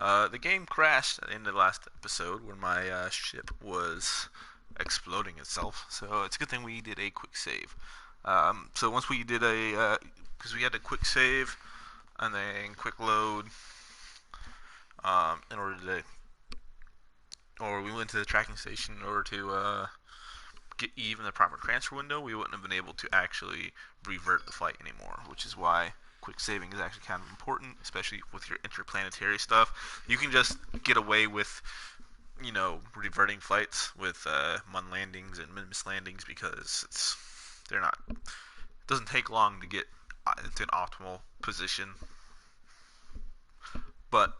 The game crashed in the last episode when my ship was exploding itself. So it's a good thing we did a quick save. So once we did because we had a quick save and then quick load in order to, or we went to the tracking station in order to get even the proper transfer window, we wouldn't have been able to actually revert the flight anymore, which is why quick saving is actually kind of important, especially with your interplanetary stuff. You can just get away with, reverting flights with Mun landings and Minmus landings because they're not. It doesn't take long to get into an optimal position, but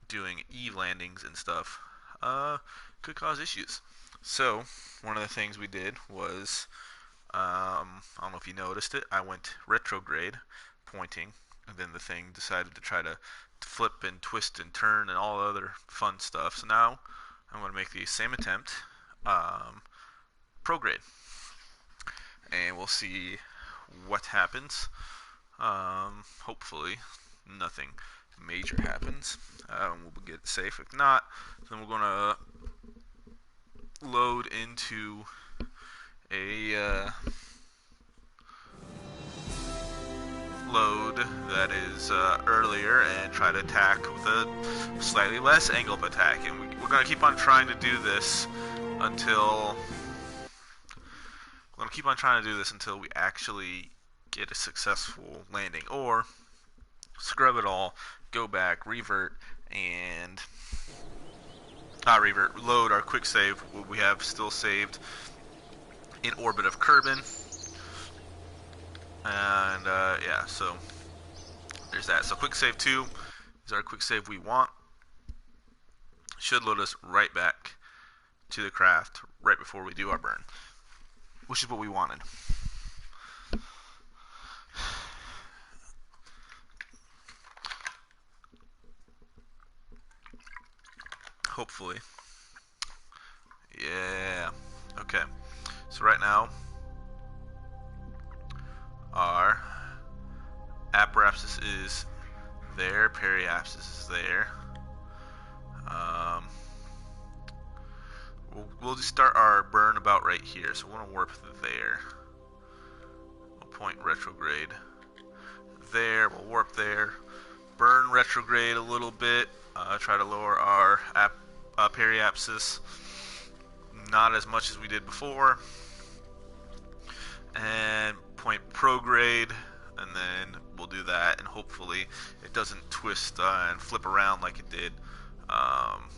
doing Eve landings and stuff could cause issues. So one of the things we did was, I don't know if you noticed it, I went retrograde pointing, and then the thing decided to try to flip and twist and turn and all other fun stuff. So now I'm going to make the same attempt, prograde, and we'll see what happens. Hopefully nothing major happens. We'll get it safe. If not, then we're going to load into a load that is earlier and try to attack with a slightly less angle of attack. And we're going to keep on trying to do this until we actually get a successful landing, or scrub it all, go back, revert, and load our quick save. We have still saved in orbit of Kerbin, and yeah, so there's that. So quick save 2 is our quick save we want. Should load us right back to the craft right before we do our burn, which is what we wanted. Hopefully. Yeah. Okay. So right now, our apoapsis is there, periapsis is there. We'll just start our burn about right here. So we're going to warp there. We'll point retrograde there. We'll warp there. Burn retrograde a little bit. Try to lower our periapsis. Not as much as we did before. And point prograde, and then we'll do that, and hopefully it doesn't twist and flip around like it did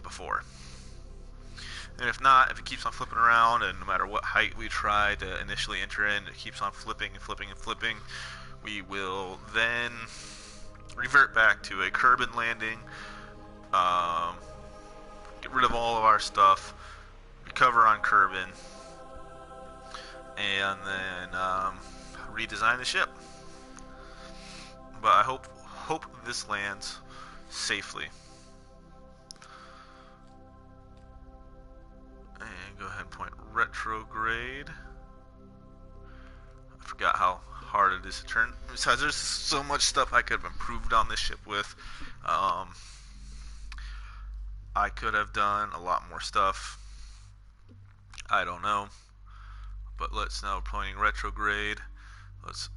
before. And if not, if it keeps on flipping around, and no matter what height we try to initially enter in, it keeps on flipping and flipping and flipping, we will then revert back to a Kerbin landing, get rid of all of our stuff, recover on Kerbin, and then redesign the ship. But I hope this lands safely. And go ahead and point retrograde. I forgot how hard it is to turn. Besides, there's so much stuff I could have improved on this ship with. I could have done a lot more stuff. I don't know. But let's now pointing retrograde. Let's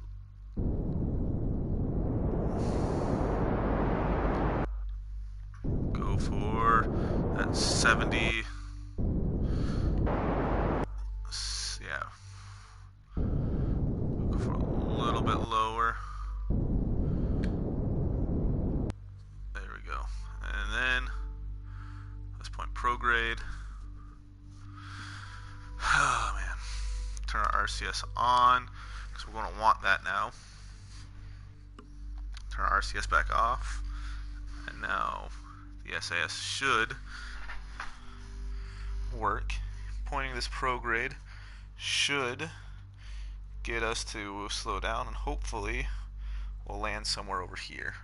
go for that 70. Yeah. Go for a little bit lower. There we go. And then let's point prograde. Oh man. Turn our RCS on, because we're going to want that now. Turn our RCS back off, and now the SAS should work. Pointing this prograde should get us to slow down, and hopefully we'll land somewhere over here,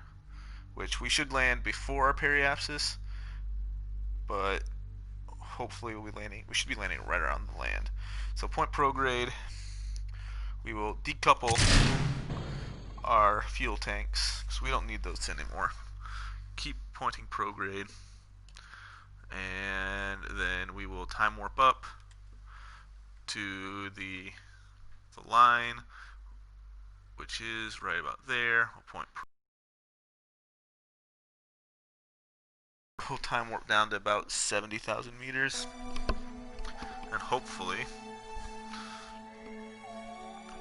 which we should land before our periapsis, but hopefully we should be landing right around the land. So point prograde, we will decouple our fuel tanks, because we don't need those anymore. Keep pointing prograde, and then we will time warp up to the line, which is right about there. We'll time warp down to about 70,000 meters, and hopefully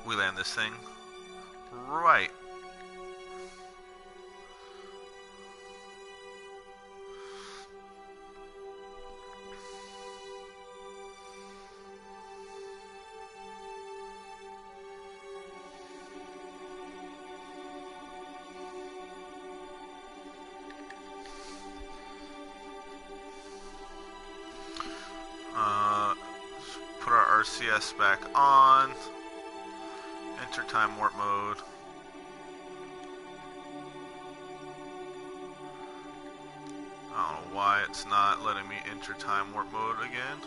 we land this thing right. Put our RCS back on. Enter time warp mode. I don't know why it's not letting me enter time warp mode again.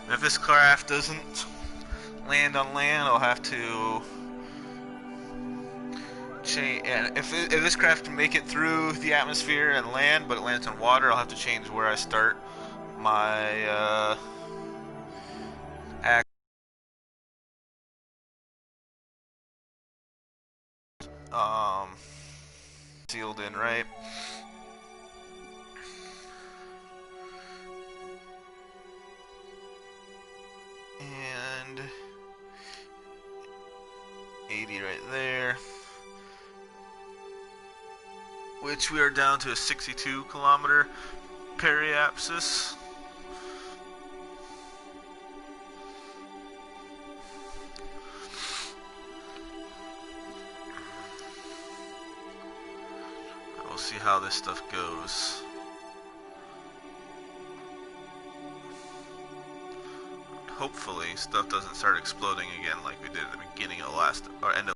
And if this craft doesn't land on land, I'll have to change. And if this craft can make it through the atmosphere and land, but it lands on water, I'll have to change where I start my sealed in, right? And 80 right there, which we are down to a 62 kilometer periapsis. We'll see how this stuff goes. Hopefully stuff doesn't start exploding again like we did at the beginning of last, or end of.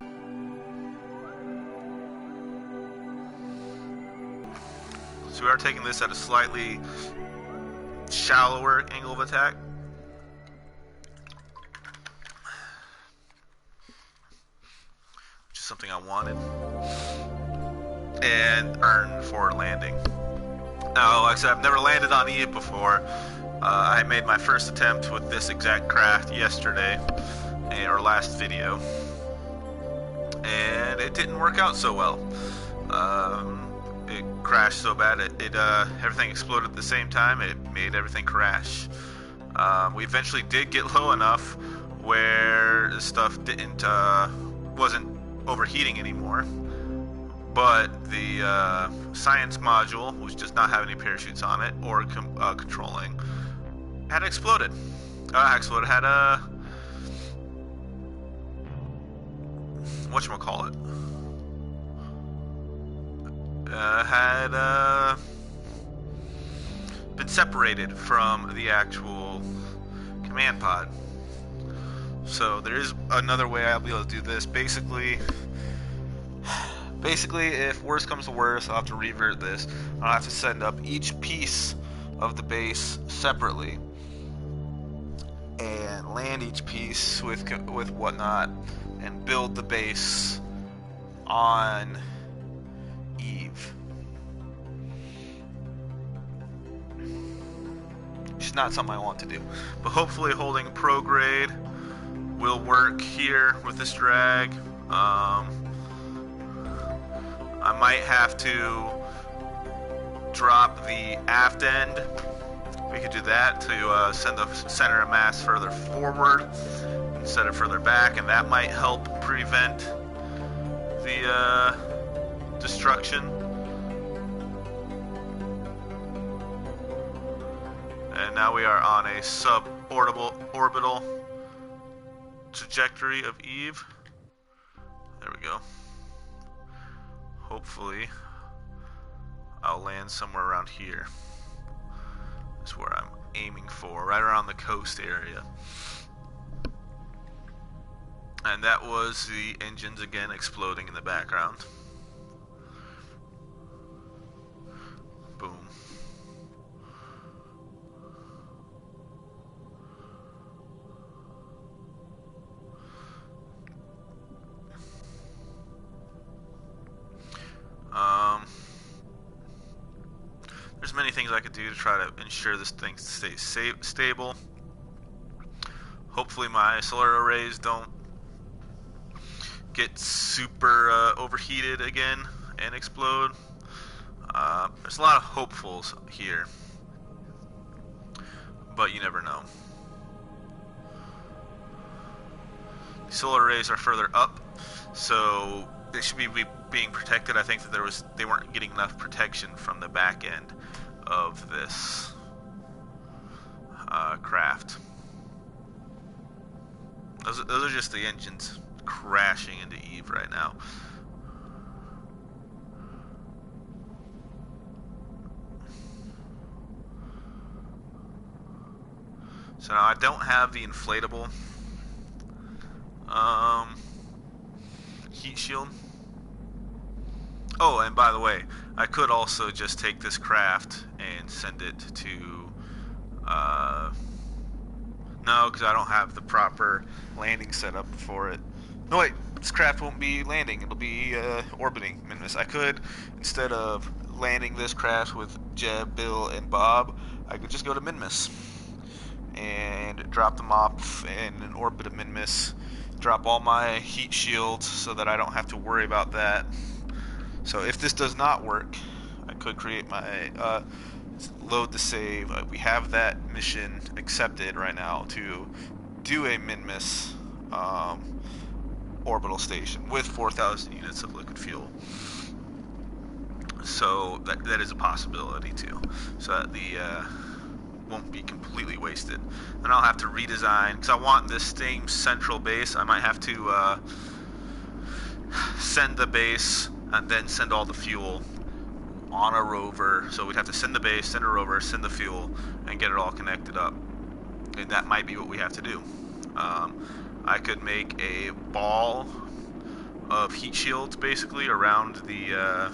So we are taking this at a slightly shallower angle of attack. Which is something I wanted. And earned for landing. Now, like I said, I've never landed on Eve before. I made my first attempt with this exact craft yesterday, or last video, and it didn't work out so well. It crashed so bad, everything exploded at the same time. It made everything crash. We eventually did get low enough where the stuff wasn't overheating anymore, but the science module, which does not have any parachutes on it or controlling, had exploded. Had whatchamacallit? Had been separated from the actual command pod. So there is another way I'll be able to do this. Basically, if worse comes to worse, I'll have to revert this. I'll have to send up each piece of the base separately and land each piece with whatnot and build the base on Eve. It's not something I want to do, but hopefully holding prograde will work here with this drag. I might have to drop the aft end. We could do that to send the center of mass further forward instead of further back, and that might help prevent the destruction. And now we are on a suborbital trajectory of Eve. There we go. Hopefully I'll land somewhere around here. That's where I'm aiming for, right around the coast area. And that was the engines again exploding in the background. Boom. things I could do to try to ensure this thing stays stable. Hopefully my solar arrays don't get super overheated again and explode. There's a lot of hopefuls here, but you never know. The solar arrays are further up, so they should be being protected. I think that they weren't getting enough protection from the back end of this craft. Those are just the engines crashing into Eve right now. So now I don't have the inflatable heat shield. Oh, and by the way, I could also just take this craft and send it to no, because I don't have the proper landing setup for it. No, wait, this craft won't be landing. It'll be orbiting Minmus. I could, instead of landing this craft with Jeb, Bill, and Bob, I could just go to Minmus and drop them off in an orbit of Minmus. Drop all my heat shields so that I don't have to worry about that. So if this does not work, I could create my load the save. We have that mission accepted right now to do a Minmus orbital station with 4,000 units of liquid fuel. So that is a possibility too. So that the won't be completely wasted. Then I'll have to redesign, because I want this same central base. I might have to send the base and then send all the fuel on a rover. So we'd have to send the base, send a rover, send the fuel, and get it all connected up. And that might be what we have to do. I could make a ball of heat shields basically around the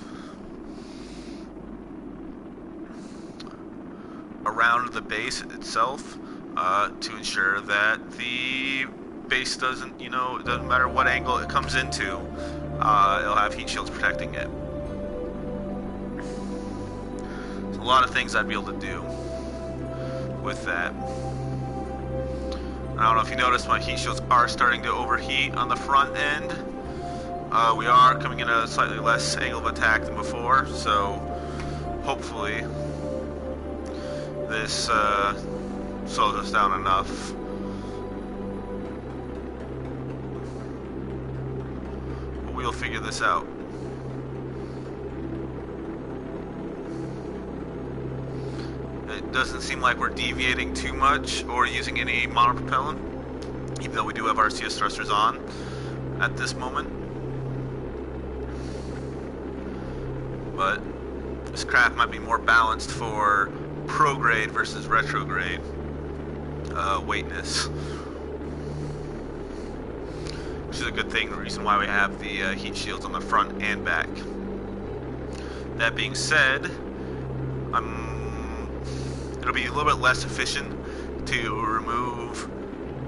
base itself to ensure that the base doesn't, it doesn't matter what angle it comes into, it'll have heat shields protecting it. There's a lot of things I'd be able to do with that. I don't know if you noticed, my heat shields are starting to overheat on the front end. We are coming in at a slightly less angle of attack than before, so hopefully this slows us down enough. But we'll figure this out. It doesn't seem like we're deviating too much or using any monopropellant, even though we do have RCS thrusters on at this moment. But this craft might be more balanced for prograde versus retrograde weightness, which is a good thing, the reason why we have the heat shields on the front and back. That being said, it'll be a little bit less efficient to remove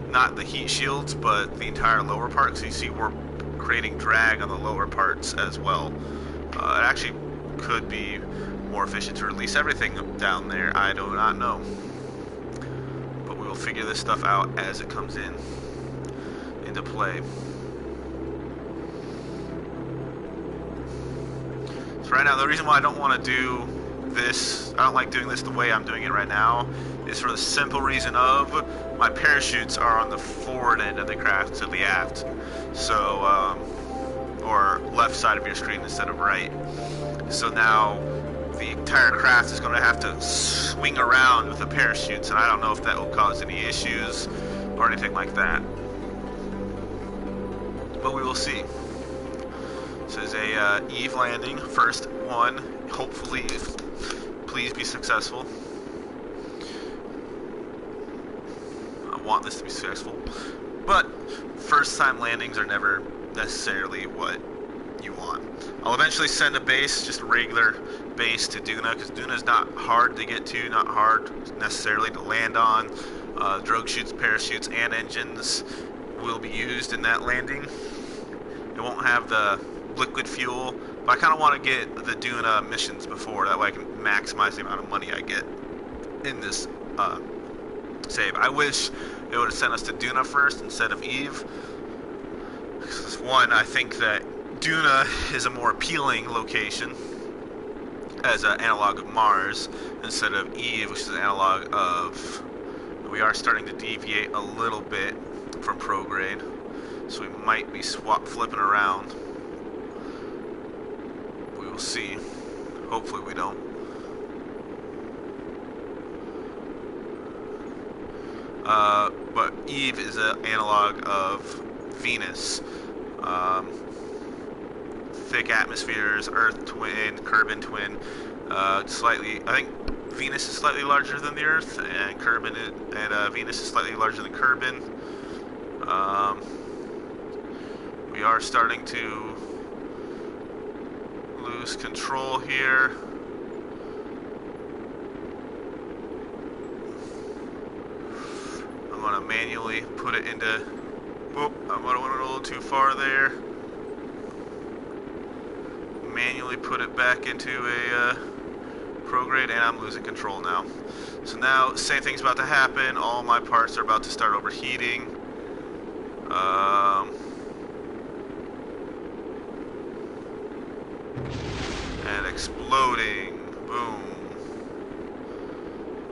not the heat shields but the entire lower part, so you see we're creating drag on the lower parts as well. It actually could be more efficient to release everything down there. I do not know, but we will figure this stuff out as it comes into play. So right now, the reason why I don't want to do this, I don't like doing this the way I'm doing it right now, is for the simple reason of my parachutes are on the forward end of the craft, so the aft, so or left side of your screen instead of right. So now the entire craft is going to have to swing around with the parachutes, and I don't know if that will cause any issues or anything like that. But we will see. This is a Eve landing, first one. Hopefully, please be successful. I want this to be successful, but first-time landings are never necessarily what you want. I'll eventually send a base, just a regular base, to Duna, because Duna's not hard to get to, not hard necessarily to land on. Drogue chutes, parachutes, and engines will be used in that landing. It won't have the liquid fuel, But I kind of want to get the Duna missions before, that way I can maximize the amount of money I get in this save. I wish it would have sent us to Duna first instead of Eve. Because one, I think that Duna is a more appealing location as an analog of Mars instead of Eve, which is an analog of... We are starting to deviate a little bit from prograde, so we might be flipping around. We will see. Hopefully we don't. But Eve is an analog of Venus. Thick atmospheres, Earth twin, Kerbal twin. Slightly, I think Venus is slightly larger than the Earth, and Venus is slightly larger than Kerbal. We are starting to lose control here. I'm gonna manually put it into. Whoop! I went a little too far there. Manually put it back into a prograde, and I'm losing control now. So now, same thing's about to happen. All my parts are about to start overheating. And exploding. Boom.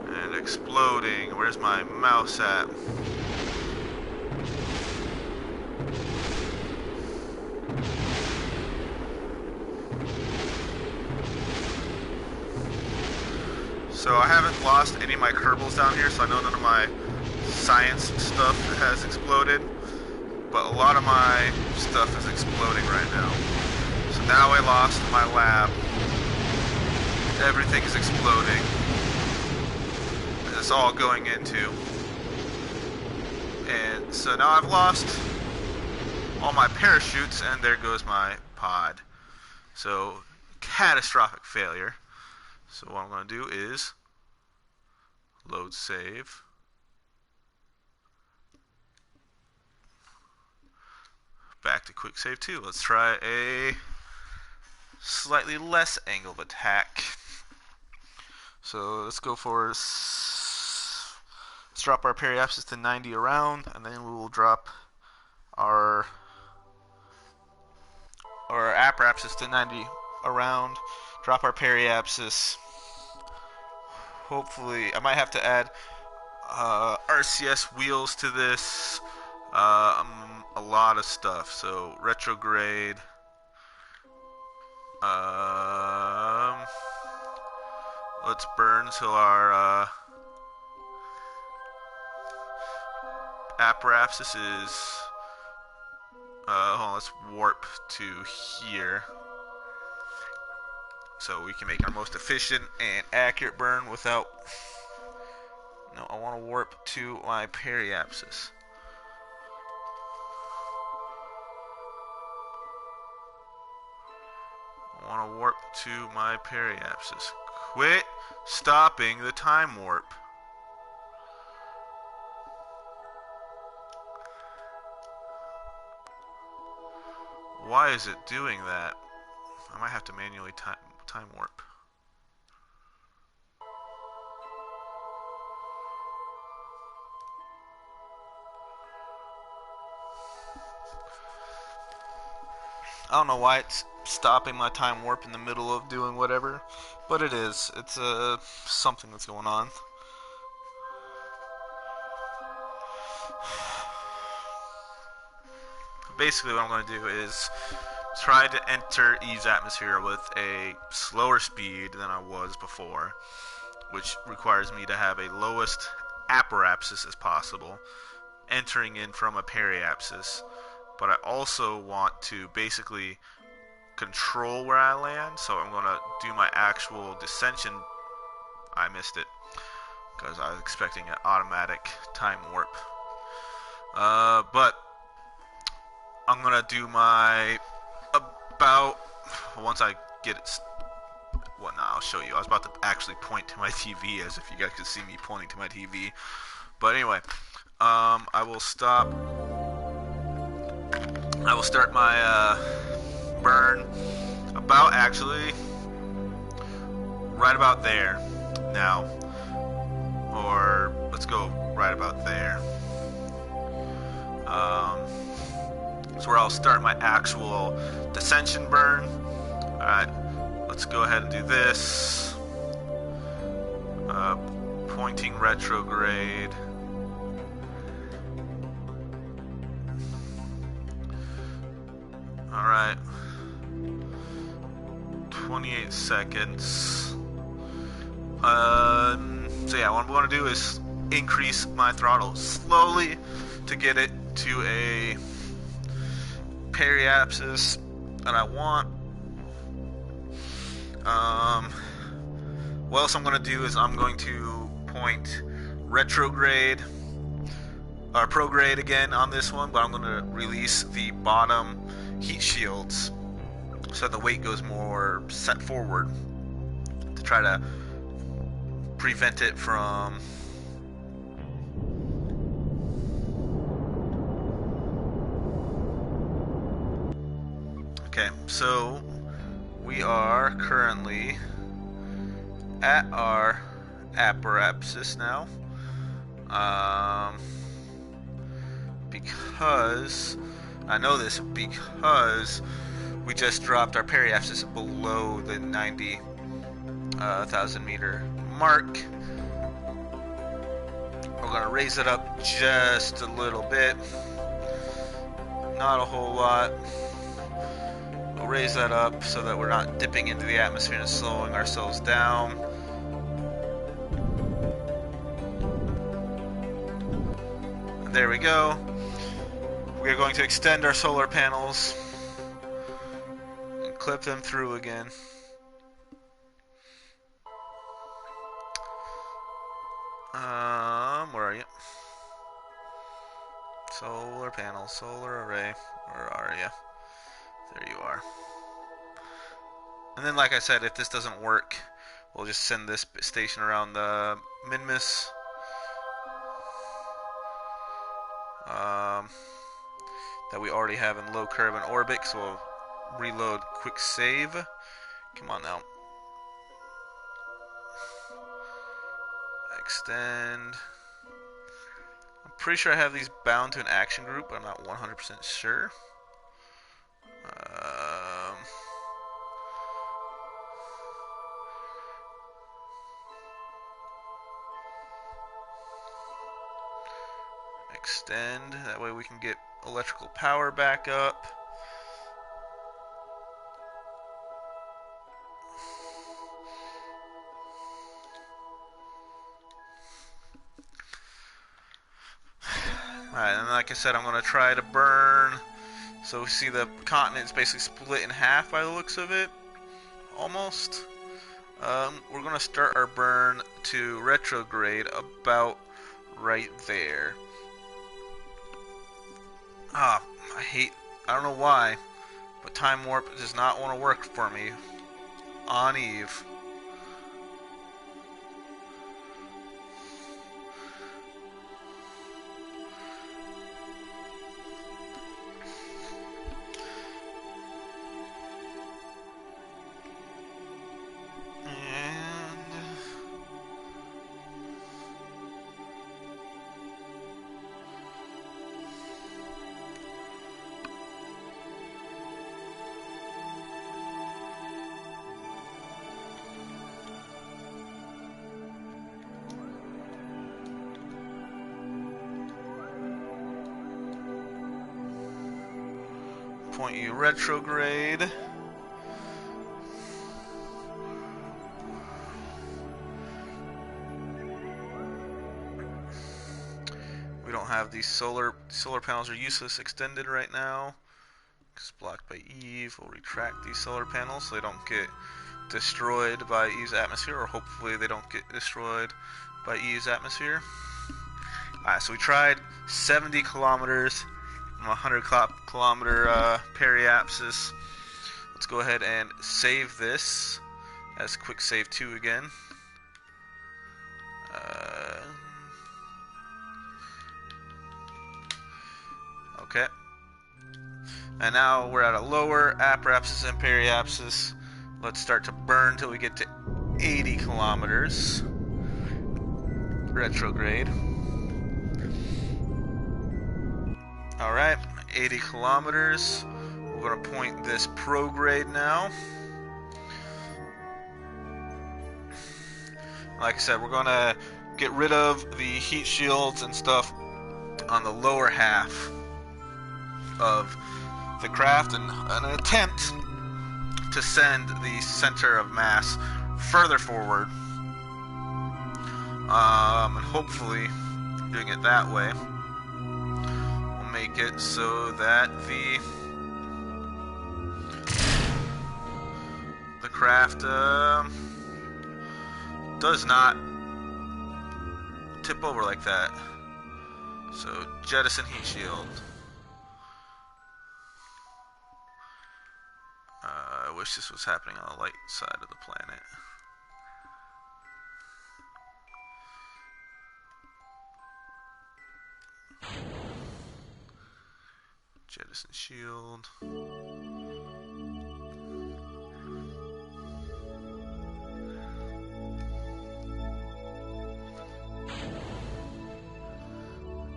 And exploding. Where's my mouse at? So I haven't lost any of my Kerbals down here, so I know none of my science stuff has exploded. But a lot of my stuff is exploding right now. So now I lost my lab. Everything is exploding. It's all going into. And so now I've lost all my parachutes, and there goes my pod. So, catastrophic failure. So what I'm going to do is load save. Back to quick save 2. Let's try a slightly less angle of attack. So let's go for, let's drop our periapsis to 90 around, and then we will drop our apoapsis to 90 around. Drop our periapsis. Hopefully, I might have to add RCS wheels to this. A lot of stuff. So retrograde. Let's burn till our apoapsis is. Hold on, let's warp to here. So we can make our most efficient and accurate burn without... No, I want to warp to my periapsis. I want to warp to my periapsis. Quit stopping the time warp. Why is it doing that? I might have to manually time warp. I don't know why it's stopping my time warp in the middle of doing whatever, but it is. It's something that's going on. Basically what I'm going to do is try to enter Eve's atmosphere with a slower speed than I was before, which requires me to have a lowest apoapsis as possible, entering in from a periapsis. But I also want to basically control where I land, so I'm going to do my actual descension. I missed it because I was expecting an automatic time warp. But I'm going to do my once I get it. Well, no, I'll show you. I was about to actually point to my TV as if you guys could see me pointing to my TV. But anyway, I will stop. I will start my burn about actually right about there now, or let's go right about there. That's where I'll start my actual descension burn. Alright, let's go ahead and do this. Pointing retrograde. Alright. 28 seconds. So yeah, what I'm going to do is increase my throttle slowly to get it to a periapsis that I want. What else I'm going to do is I'm going to point retrograde or prograde again on this one, but I'm going to release the bottom heat shields so the weight goes more set forward to try to prevent it from okay, so we are currently at our apoapsis now, because I know this because we just dropped our periapsis below the 90,000 meter mark. We're gonna raise it up just a little bit, not a whole lot. We'll raise that up so that we're not dipping into the atmosphere and slowing ourselves down. And there we go. We are going to extend our solar panels and clip them through again. Where are you? Solar panel, solar array. Where are you? There you are. And then, like I said, if this doesn't work, we'll just send this station around the Minmus. That we already have in low curve and orbit, so we'll reload quick save. Come on now. Extend. I'm pretty sure I have these bound to an action group, but I'm not 100% sure. Extend, that way we can get electrical power back up. Alright, and like I said, I'm going to try to burn. So we see the continent is basically split in half by the looks of it. Almost. We're going to start our burn to retrograde about right there. I don't know why, but time warp does not want to work for me on Eve. Point you retrograde. We don't have these solar panels are useless extended right now. It's blocked by Eve. We'll retract these solar panels so they don't get destroyed by Eve's atmosphere, or hopefully they don't get destroyed by Eve's atmosphere. Alright, so we tried 70 kilometers. 100 kilometer periapsis. Let's go ahead and save this as quick save 2 again. Okay. And now we're at a lower apoapsis and periapsis. Let's start to burn till we get to 80 kilometers. Retrograde. Alright, 80 kilometers. We're going to point this prograde now. Like I said, we're going to get rid of the heat shields and stuff on the lower half of the craft in an attempt to send the center of mass further forward. And hopefully, doing it that way will make it so that the craft does not tip over like that. So jettison heat shield. I wish this was happening on the light side of the planet. Jettison shield.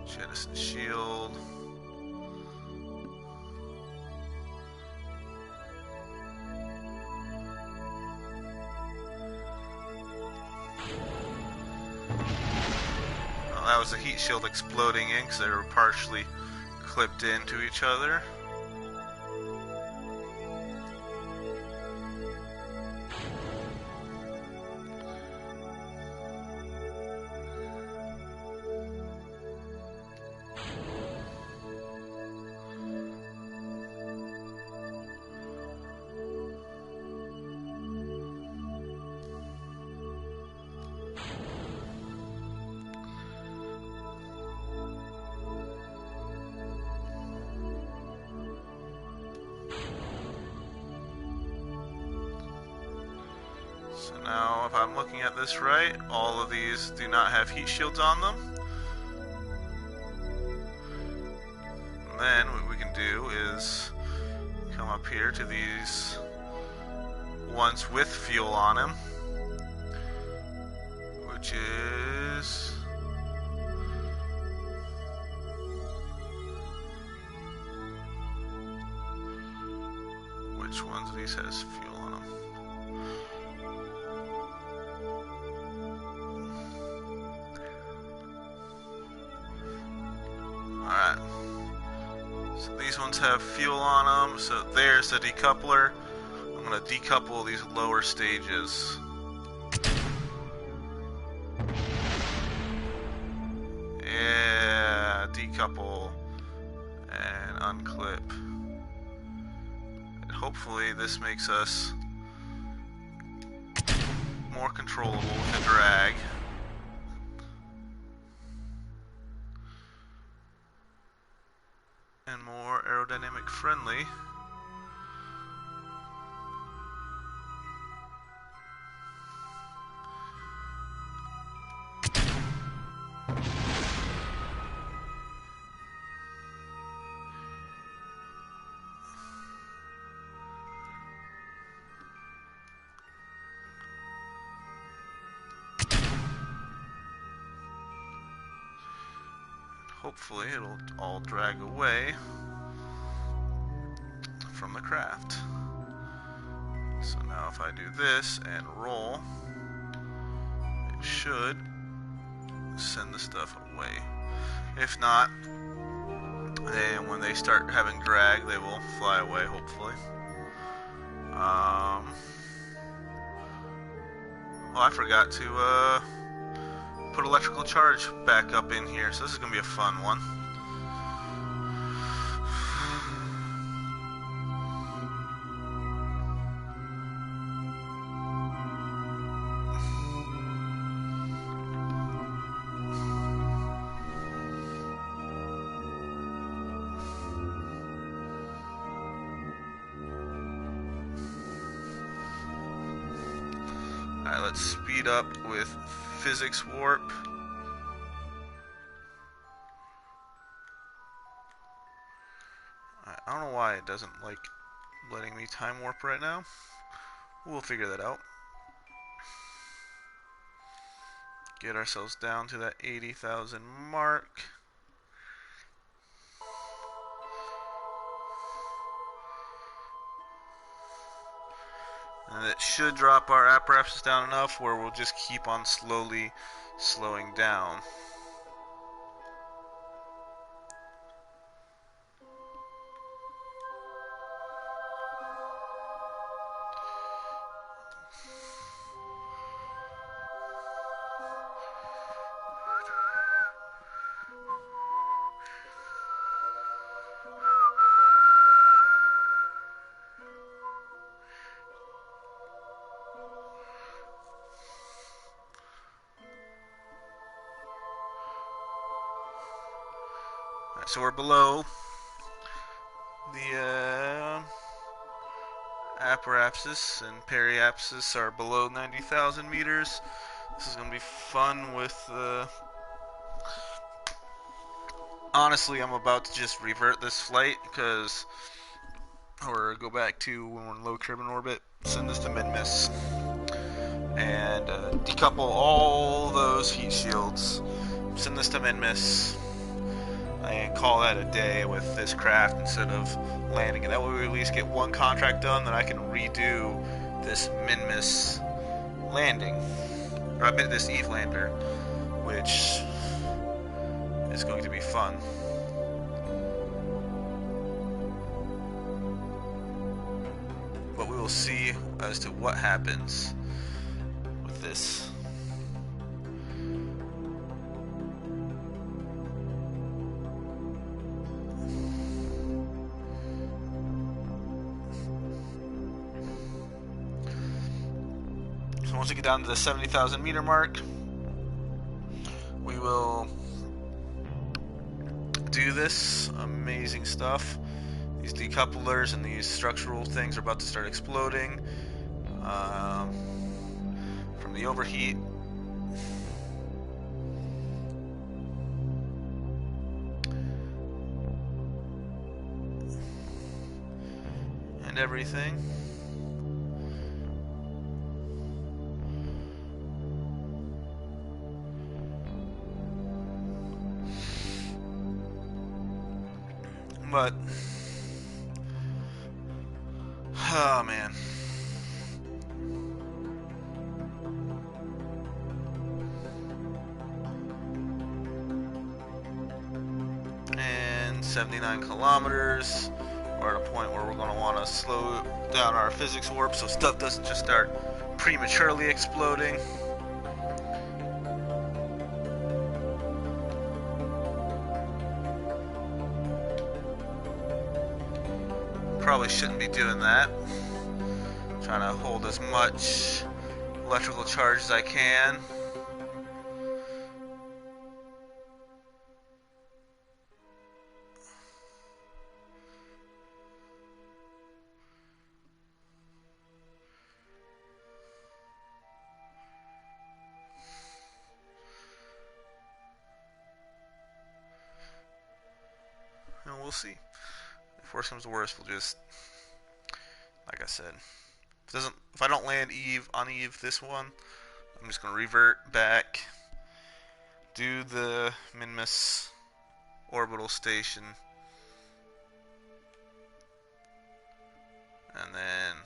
Jettison shield. Well, that was the heat shield exploding in because they were partially clipped into each other. So now, if I'm looking at this right, all of these do not have heat shields on them. And then what we can do is come up here to these ones with fuel on them, which is which ones of these has fuel on them? Alright, so these ones have fuel on them, so there's the decoupler. I'm going to decouple these lower stages. Yeah, decouple and unclip. And hopefully this makes us more controllable with the drag. And more aerodynamic friendly. Hopefully it'll all drag away from the craft. So now if I do this and roll, it should send the stuff away. If not, then when they start having drag, they will fly away, hopefully. Well, I forgot to put electrical charge back up in here, so this is going to be a fun one. Alright, let's speed up with physics warp. I don't know why it doesn't like letting me time warp right now, We'll figure that out. Get ourselves down to that 80,000 mark. And it should drop our apparatus down enough where we'll just keep on slowly slowing down. Right, so we're below the apoapsis and periapsis are below 90,000 meters. This is going to be fun with honestly, I'm about to just revert this flight because, or go back to when we're in low Kerbal orbit, send this to Minmus, and decouple all those heat shields, send this to Minmus, and call that a day with this craft instead of landing it. That way we at least get one contract done, then I can redo this Minmus landing, or this Eve lander, which is going to be fun. But we will see as to what happens with this. So once we get down to the 70,000 meter mark, we will do this amazing stuff. These decouplers and these structural things are about to start exploding from the overheat. And everything. But oh man. And 79 kilometers. We're at a point where we're going to want to slow down our physics warp so stuff doesn't just start prematurely exploding. Probably shouldn't be doing that. Trying to hold as much electrical charge as I can. And we'll see. If worse comes to worse, we'll just, like I said, if I don't land on Eve this one, I'm just gonna revert back, do the Minmus orbital station, and then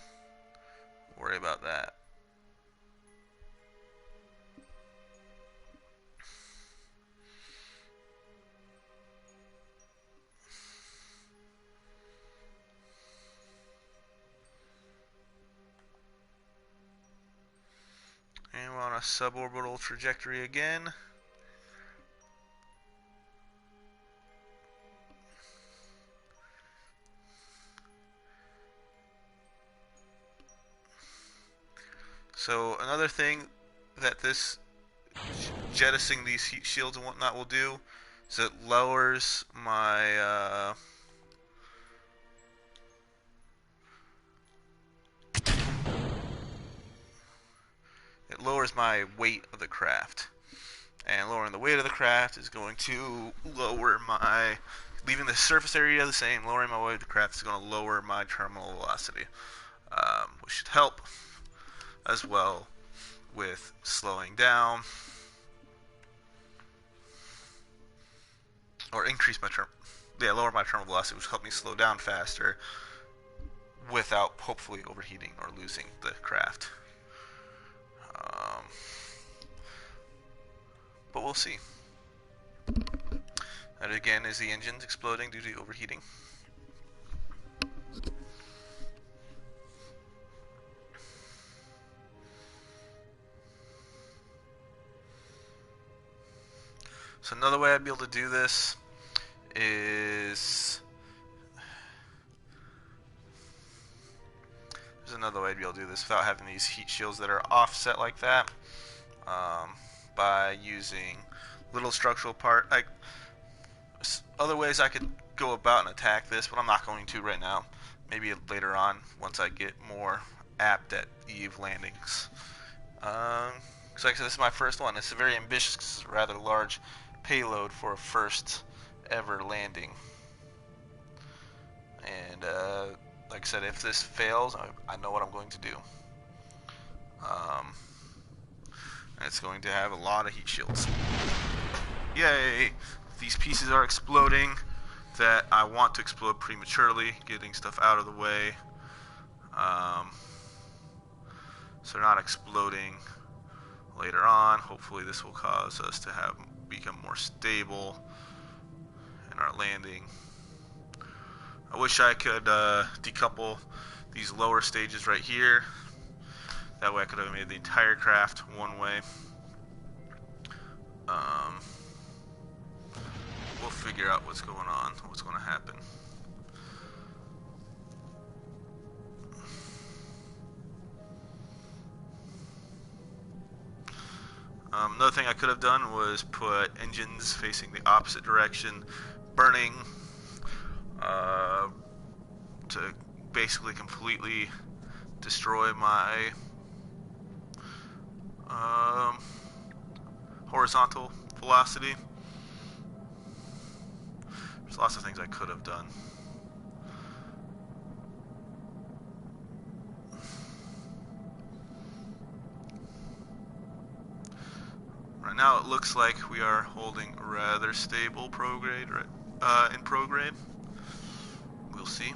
worry about that. And we're on a suborbital trajectory again. So another thing that this jettisoning these heat shields and whatnot will do is it lowers my weight of the craft, and lowering the weight of the craft is going to lower my, leaving the surface area the same, lowering my weight of the craft is going to lower my terminal velocity, which should help. as well with slowing down or increase my lower my terminal velocity, which will help me slow down faster without hopefully overheating or losing the craft. But we'll see. That again is the engines exploding due to overheating. So another way I'd be able to do this is without having these heat shields that are offset like that, by using little structural part. Other ways I could go about and attack this, but I'm not going to right now. Maybe later on, once I get more apt at Eve landings. Because like I said, this is my first one. It's a very ambitious, rather large payload for a first ever landing. And like I said, if this fails, I know what I'm going to do. It's going to have a lot of heat shields. Yay! These pieces are exploding that I want to explode prematurely, getting stuff out of the way. So they're not exploding later on. Hopefully this will cause us to become more stable in our landing. I wish I could decouple these lower stages right here. That way I could have made the entire craft one way. We'll figure out what's going on, what's going to happen. Another thing I could have done was put engines facing the opposite direction, burning, to basically completely destroy my horizontal velocity. There's lots of things I could have done. Right now it looks like we are holding rather stable prograde in prograde. We'll see.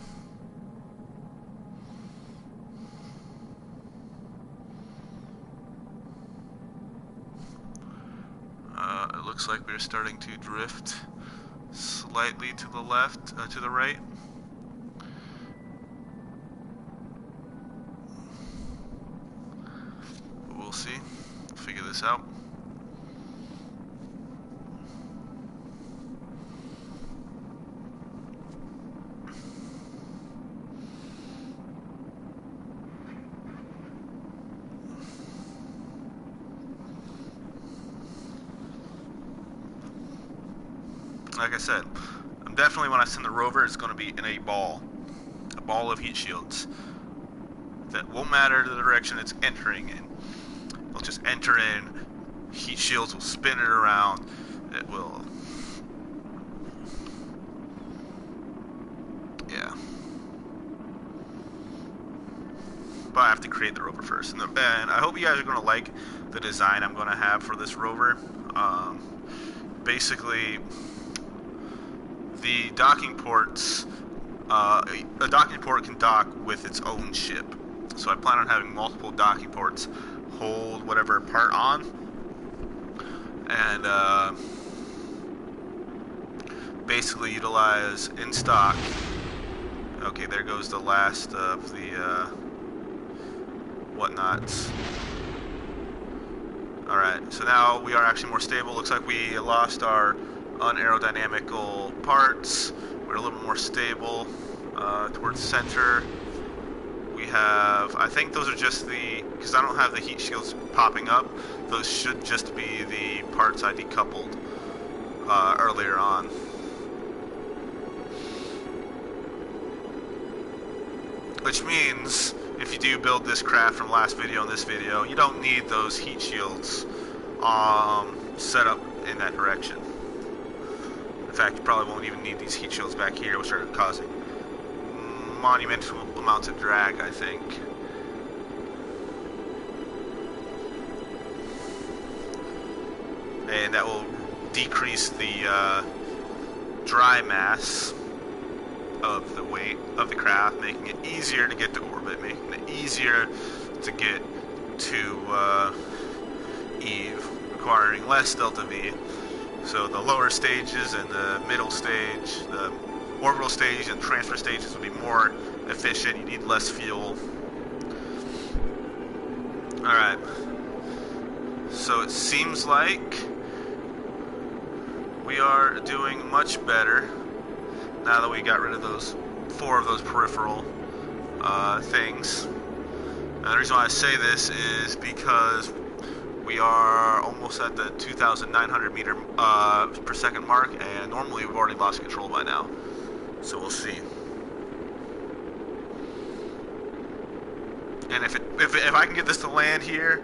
It looks like we're starting to drift slightly to the left, to the right. But we'll see. Figure this out. Like I said, I'm definitely, when I send the rover, it's going to be in a ball of heat shields. That won't matter the direction it's entering in. It'll just enter in, heat shields will spin it around, it will, yeah. But I have to create the rover first. And I hope you guys are going to like the design I'm going to have for this rover. Basically, the docking ports, a docking port can dock with its own ship. So I plan on having multiple docking ports hold whatever part on. And basically utilize in stock. Okay, there goes the last of the whatnots. Alright, so now we are actually more stable. Looks like we lost our unaerodynamical parts. We're a little bit more stable towards the center. We have, I think those are just because I don't have the heat shields popping up, those should just be the parts I decoupled earlier on. Which means, if you do build this craft from last video and this video, you don't need those heat shields set up in that direction. In fact, you probably won't even need these heat shields back here, which are causing monumental amounts of drag, I think. and that will decrease the dry mass of the weight of the craft, making it easier to get to orbit, making it easier to get to Eve, requiring less delta V. So the lower stages and the middle stage, the orbital stage and transfer stages will be more efficient. You need less fuel. Alright. So it seems like we are doing much better now that we got rid of those 4 of those peripheral things. And the reason why I say this is because we are almost at the 2,900 meter per second mark, and normally we've already lost control by now. So we'll see. And if I can get this to land here,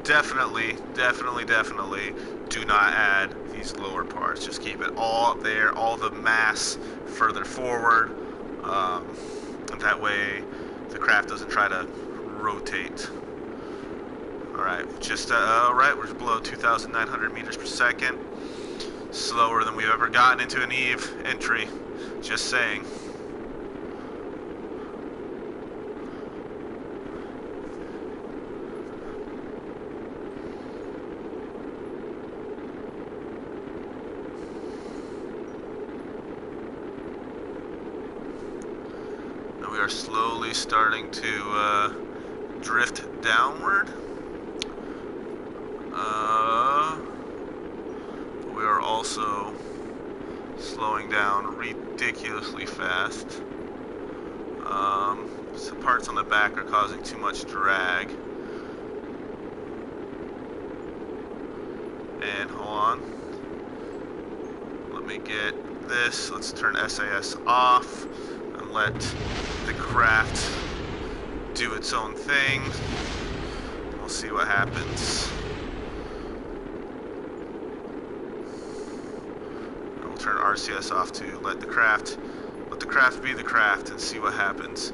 definitely do not add these lower parts. Just keep it all up there, all the mass further forward, and that way the craft doesn't try to rotate. Alright, just alright, we're below 2,900 meters per second. Slower than we've ever gotten into an Eve entry. Just saying. Now we are slowly starting to drift downward. We are also slowing down ridiculously fast. Some parts on the back are causing too much drag. And hold on. Let me get this. Let's turn SAS off and let the craft do its own thing. We'll see what happens. We'll turn RCS off to let the craft be the craft and see what happens.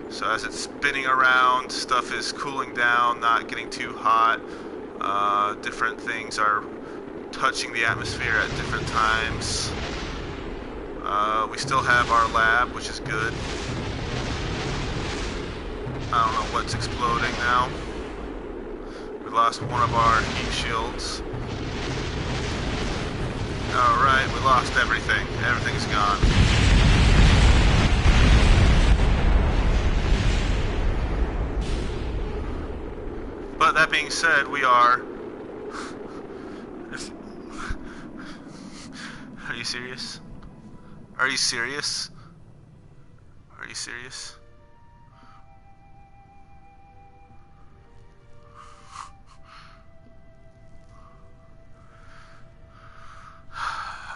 So as it's spinning around, stuff is cooling down, not getting too hot. Different things are touching the atmosphere at different times. We still have our lab, which is good. I don't know what's exploding now. We lost one of our heat shields. Alright, we lost everything. Everything's gone. But that being said, we are... Are you serious? Are you serious? Are you serious?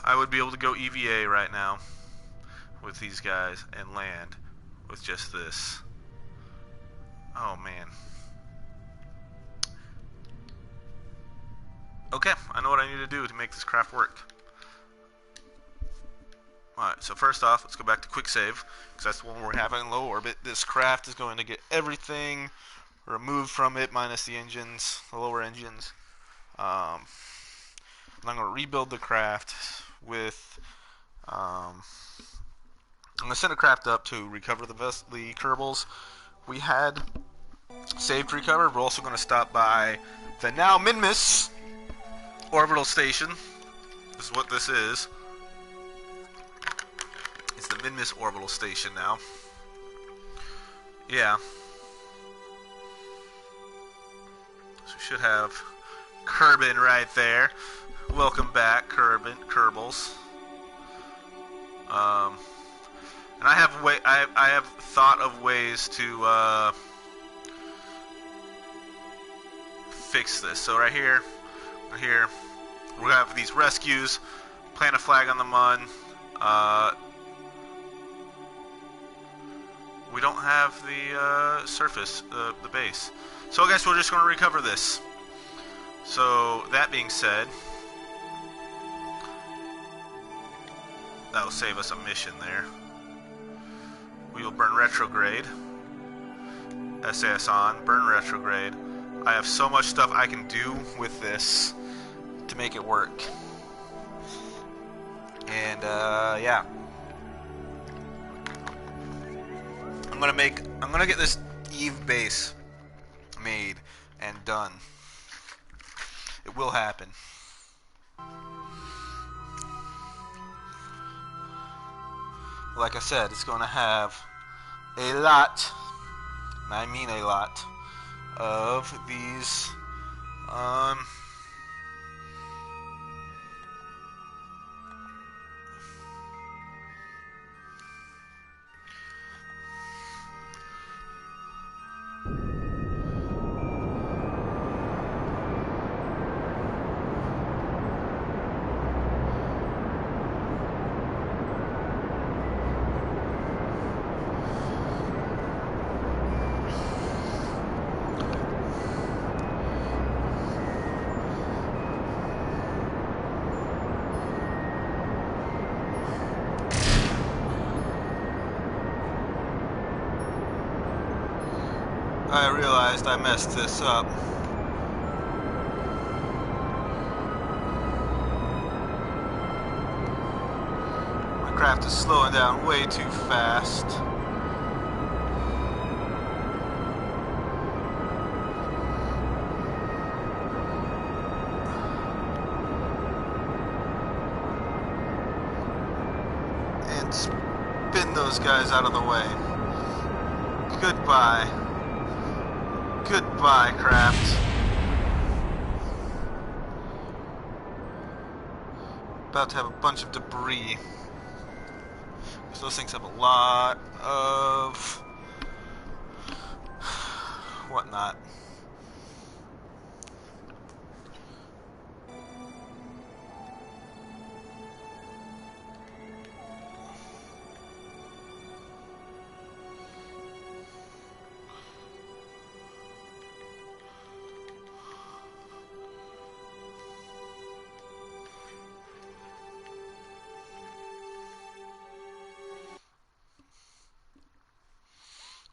I would be able to go EVA right now with these guys and land with just this. Oh man. Okay, I know what I need to do to make this craft work. Alright, so first off, let's go back to quick save, because that's the one we're having in low orbit. This craft is going to get everything removed from it, minus the engines, the lower engines. And I'm going to rebuild the craft with... I'm going to send a craft up to recover the Kerbals we had saved to recover. We're also going to stop by the now Minmus orbital station. This is what this is. It's the Minmus orbital station now. Yeah. So we should have Kerbin right there. Welcome back, Kerbals. And I have thought of ways to fix this. So right here, we have these rescues. Plant a flag on the Mun. We don't have the surface, the base. So I guess we're just going to recover this. So that being said, that'll save us a mission there. We will burn retrograde. SAS on, burn retrograde. I have so much stuff I can do with this make it work. And yeah, I'm gonna get this Eve base made and done. It will happen. Like I said, it's going to have a lot, and I mean a lot, of these I realized I messed this up. My craft is slowing down way too fast. And spin those guys out of the way. Goodbye. Goodbye, craft. About to have a bunch of debris. Because those things have a lot of whatnot.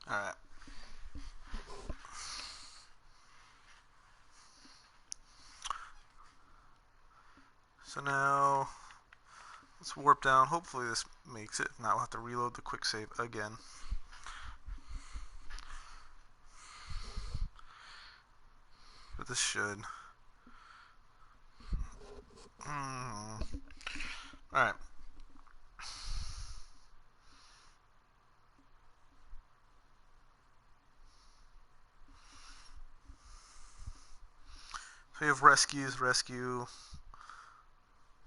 Alright. So now, let's warp down. Hopefully this makes it. Now we'll have to reload the quick save again. But this should. Alright. So we have rescue,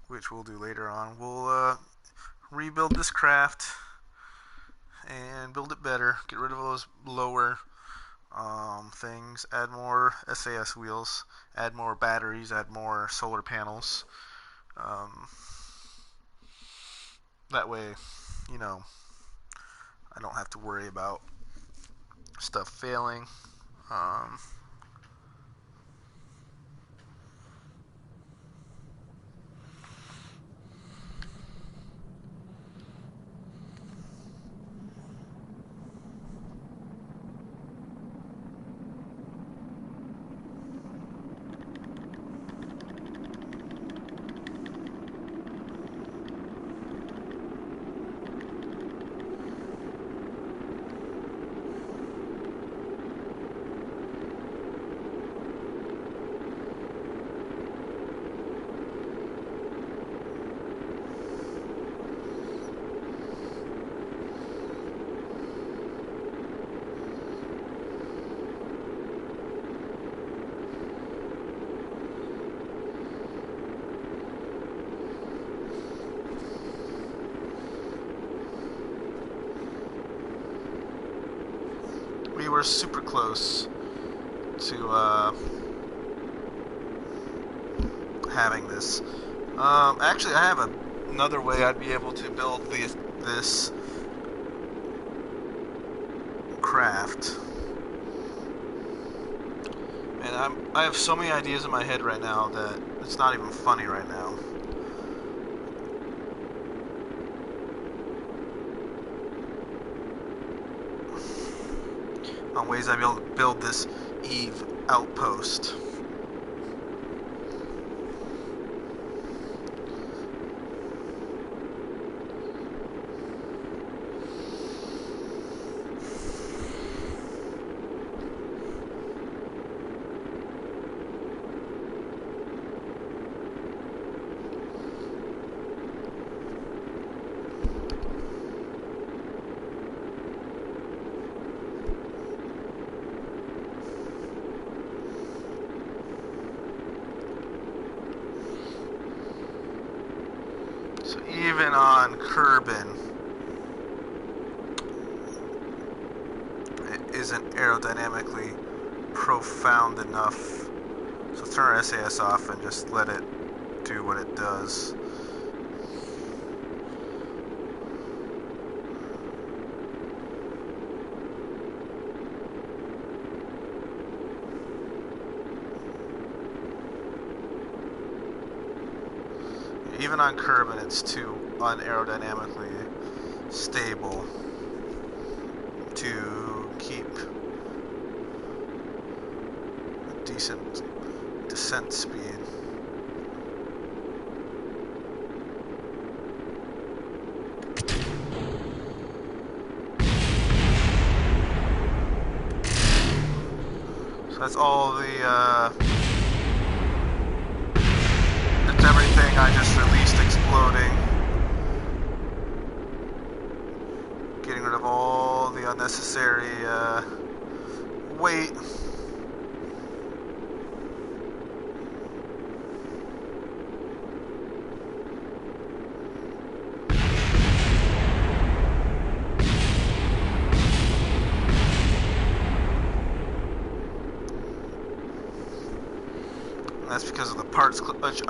which we'll do later on. We'll rebuild this craft and build it better. Get rid of those lower things. Add more SAS wheels. Add more batteries. Add more solar panels. That way, you know, I don't have to worry about stuff failing. We were super close to having this. Actually, I have another way I'd be able to build this craft. And I have so many ideas in my head right now that it's not even funny right now. On ways I'd be able to build this Eve outpost. even on Kerbin, it isn't aerodynamically profound enough. So turn our SAS off and just let it do what it does. Even on Kerbin, it's too unaerodynamically stable to keep a decent descent speed. So that's all the that's everything I just released exploding. Getting rid of all the unnecessary weight. That's because of the parts clutch.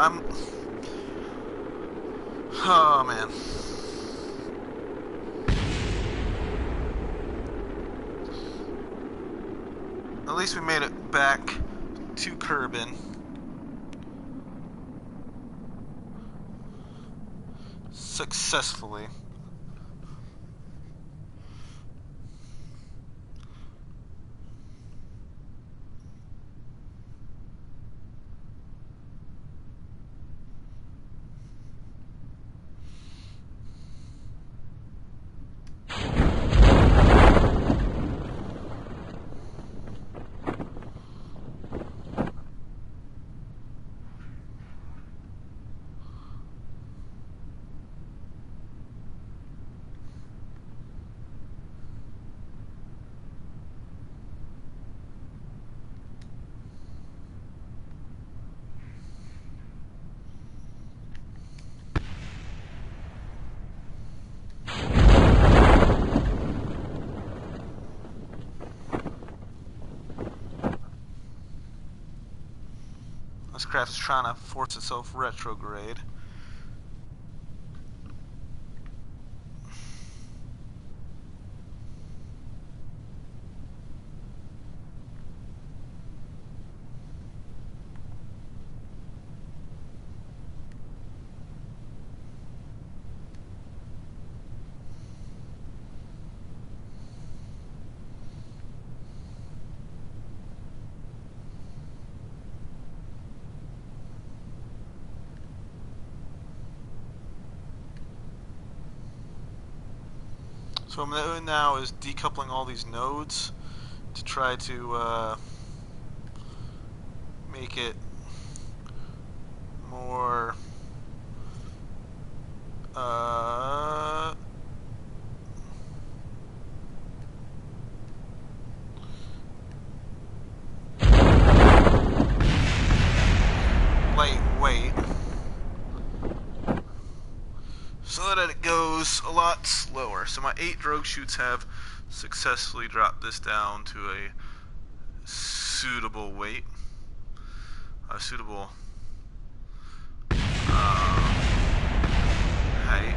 Oh man. At least we made it back to Kerbin successfully. This craft is trying to force itself retrograde. So what I'm doing now is decoupling all these nodes to try to make it more lightweight, so that it goes a lot slower. So my 8 drogue chutes have successfully dropped this down to a suitable weight, a suitable height.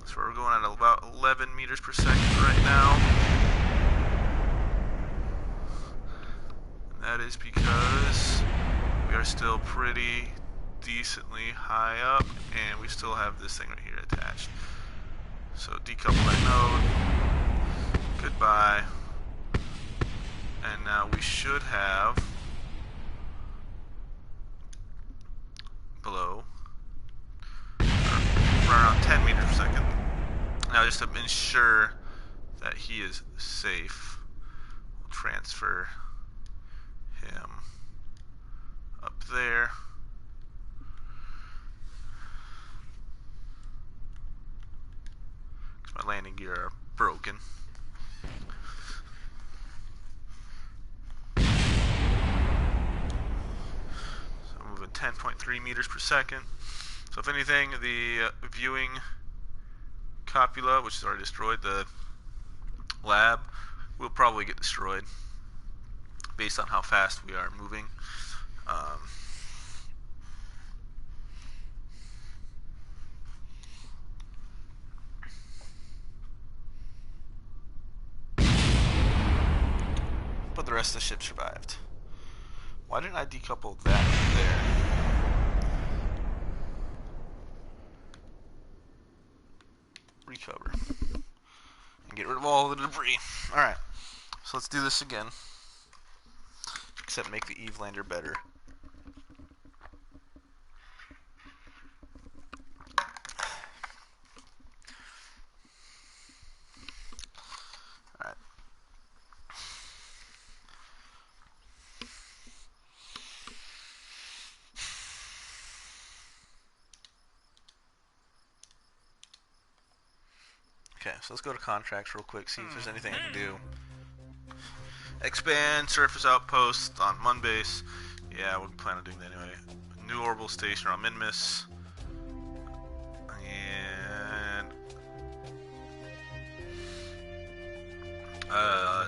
So we're going at about 11 meters per second right now. That is because we are still pretty decently high up, and we still have this thing right here attached. So decouple that node. Goodbye. And now we should have below around 10 meters per second. Now just to ensure that he is safe, we'll transfer him up there. Because my landing gear are broken. 8.3 meters per second. So if anything, the viewing copula, which is already destroyed, the lab, will probably get destroyed based on how fast we are moving. But the rest of the ship survived. Why didn't I decouple that from there? Recover. And get rid of all the debris. Alright, so let's do this again. Except make the Eve lander better. Alright. Okay, so let's go to contracts real quick, see if there's anything I can do. Expand surface outpost on Munbase. Yeah, we plan on doing that anyway. New orbital station on Minmus. And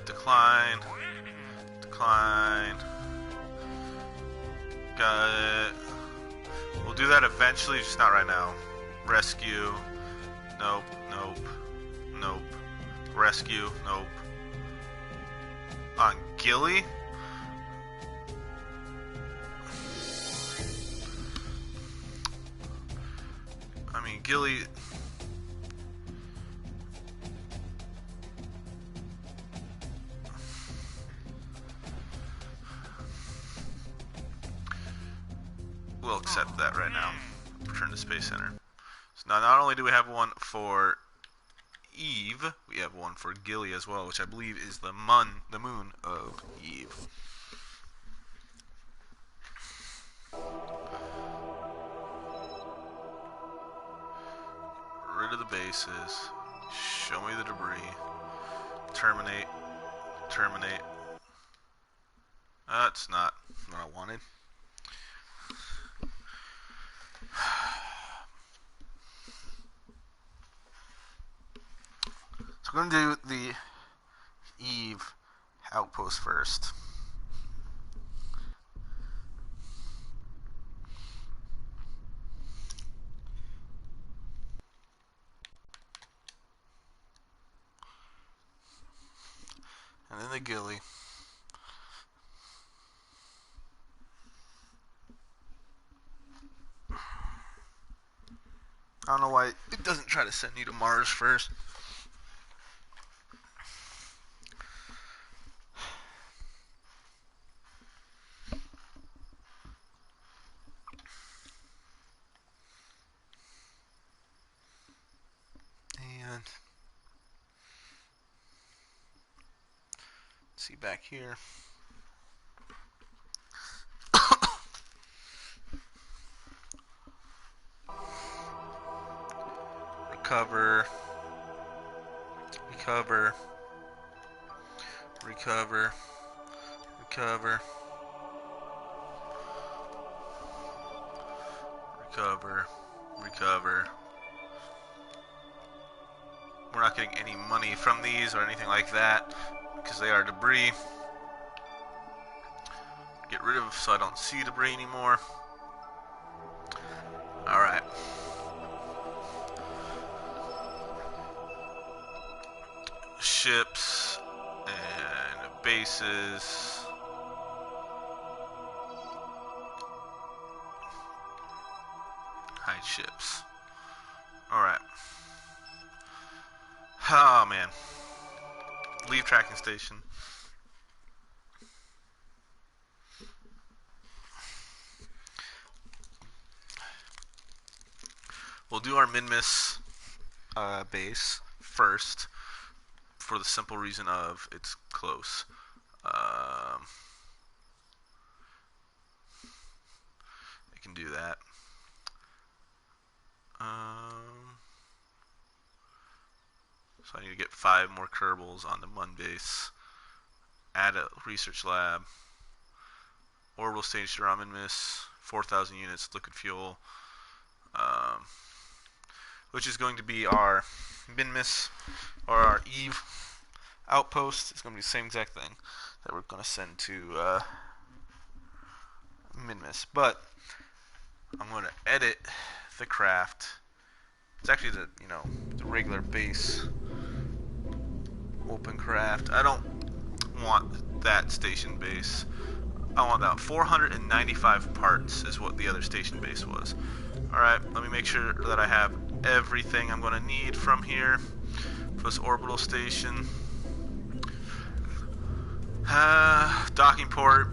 decline. Got it. We'll do that eventually, just not right now. Rescue. Nope. Rescue. Nope. On Gilly? I mean, Gilly... We'll accept that right now. Return to Space Center. So now not only do we have one for Eve, we have one for Gilly as well, which I believe is the moon of Eve. Rid of the bases. Show me the debris. Terminate. That's not what I wanted. So we're going to do the Eve outpost first. And then the Gilly. I don't know why it doesn't try to send you to Mars first. And let's see back here. Recover. We're not getting any money from these or anything like that because they are debris. Get rid of so I don't see debris anymore. Alright. Ships and bases. Hide ships. Alright. Oh man. Leave tracking station. We'll do our Minmus base first for the simple reason of it's close. I can do that. So I need to get 5 more Kerbals on the Mun base. Add a research lab. orbital station around Minmus, 4,000 units liquid fuel, um, which is going to be our Minmus or our Eve outpost. It's going to be the same exact thing that we're going to send to Minmus. But I'm going to edit the craft. It's actually the the regular base open craft. I don't want that station base. I want that 495 parts is what the other station base was. Alright, let me make sure that I have everything I'm going to need from here for this orbital station. Docking port.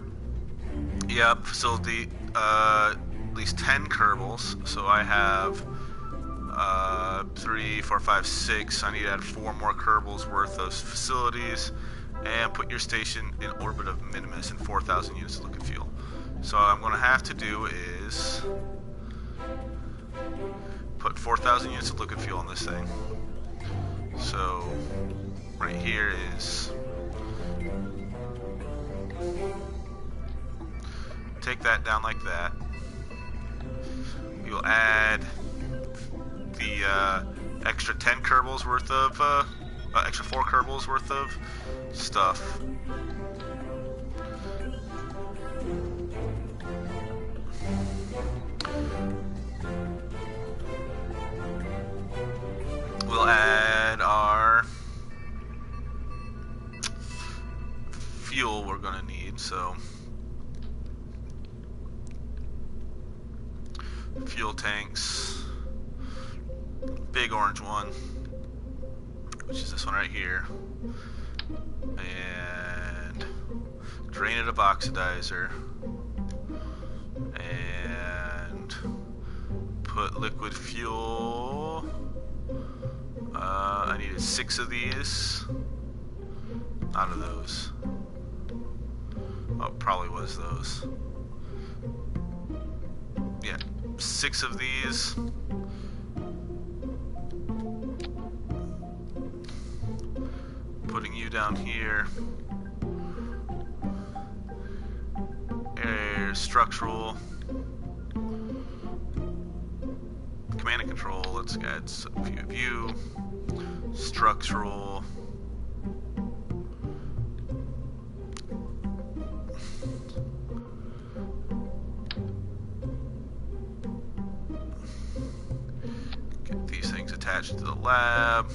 Yep, facility. At least 10 Kerbals. So I have 3, 4, 5, 6. I need to add 4 more Kerbals worth of facilities. And put your station in orbit of Minmus and 4,000 units of liquid fuel. So what I'm going to have to do is put 4,000 units of liquid fuel on this thing. So right here is take that down like that. We will add the extra 10 Kerbals worth of extra 4 Kerbals worth of stuff. We'll add our fuel we're gonna need, so fuel tanks, big orange one, which is this one right here, and drainative oxidizer, and put liquid fuel. I needed 6 of these. Out of those. Oh, it probably was those. Yeah, 6 of these. Putting you down here. Air structural. Command and control. Let's add a few of you. Structural. Get these things attached to the lab.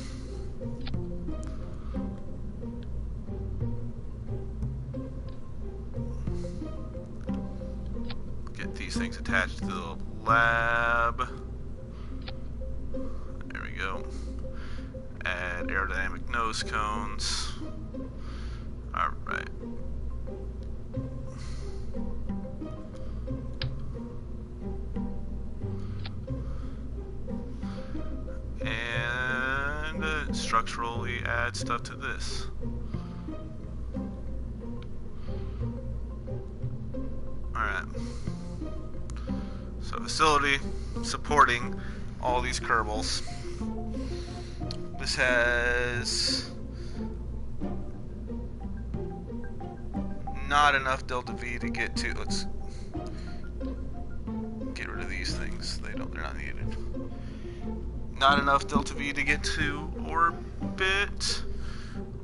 Get these things attached to the lab. There we go. Add aerodynamic nose cones. Alright. And structurally add stuff to this. Alright. So facility supporting all these Kerbals. This has not enough delta V to get to. Let's get rid of these things. They're not needed. Not enough delta V to get to orbit.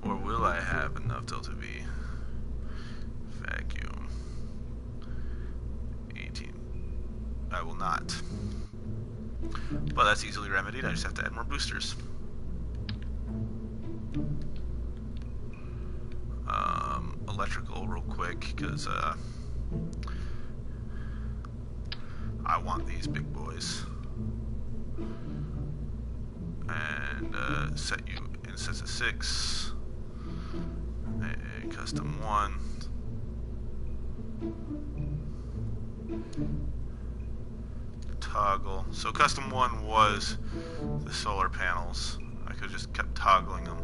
Or will I have enough delta V? Vacuum. 18. I will not. But that's easily remedied. I just have to add more boosters. Electrical real quick, because I want these big boys. And set you in sets of 6. A custom 1. Toggle. So custom 1 was the solar panels. I could have just kept toggling them.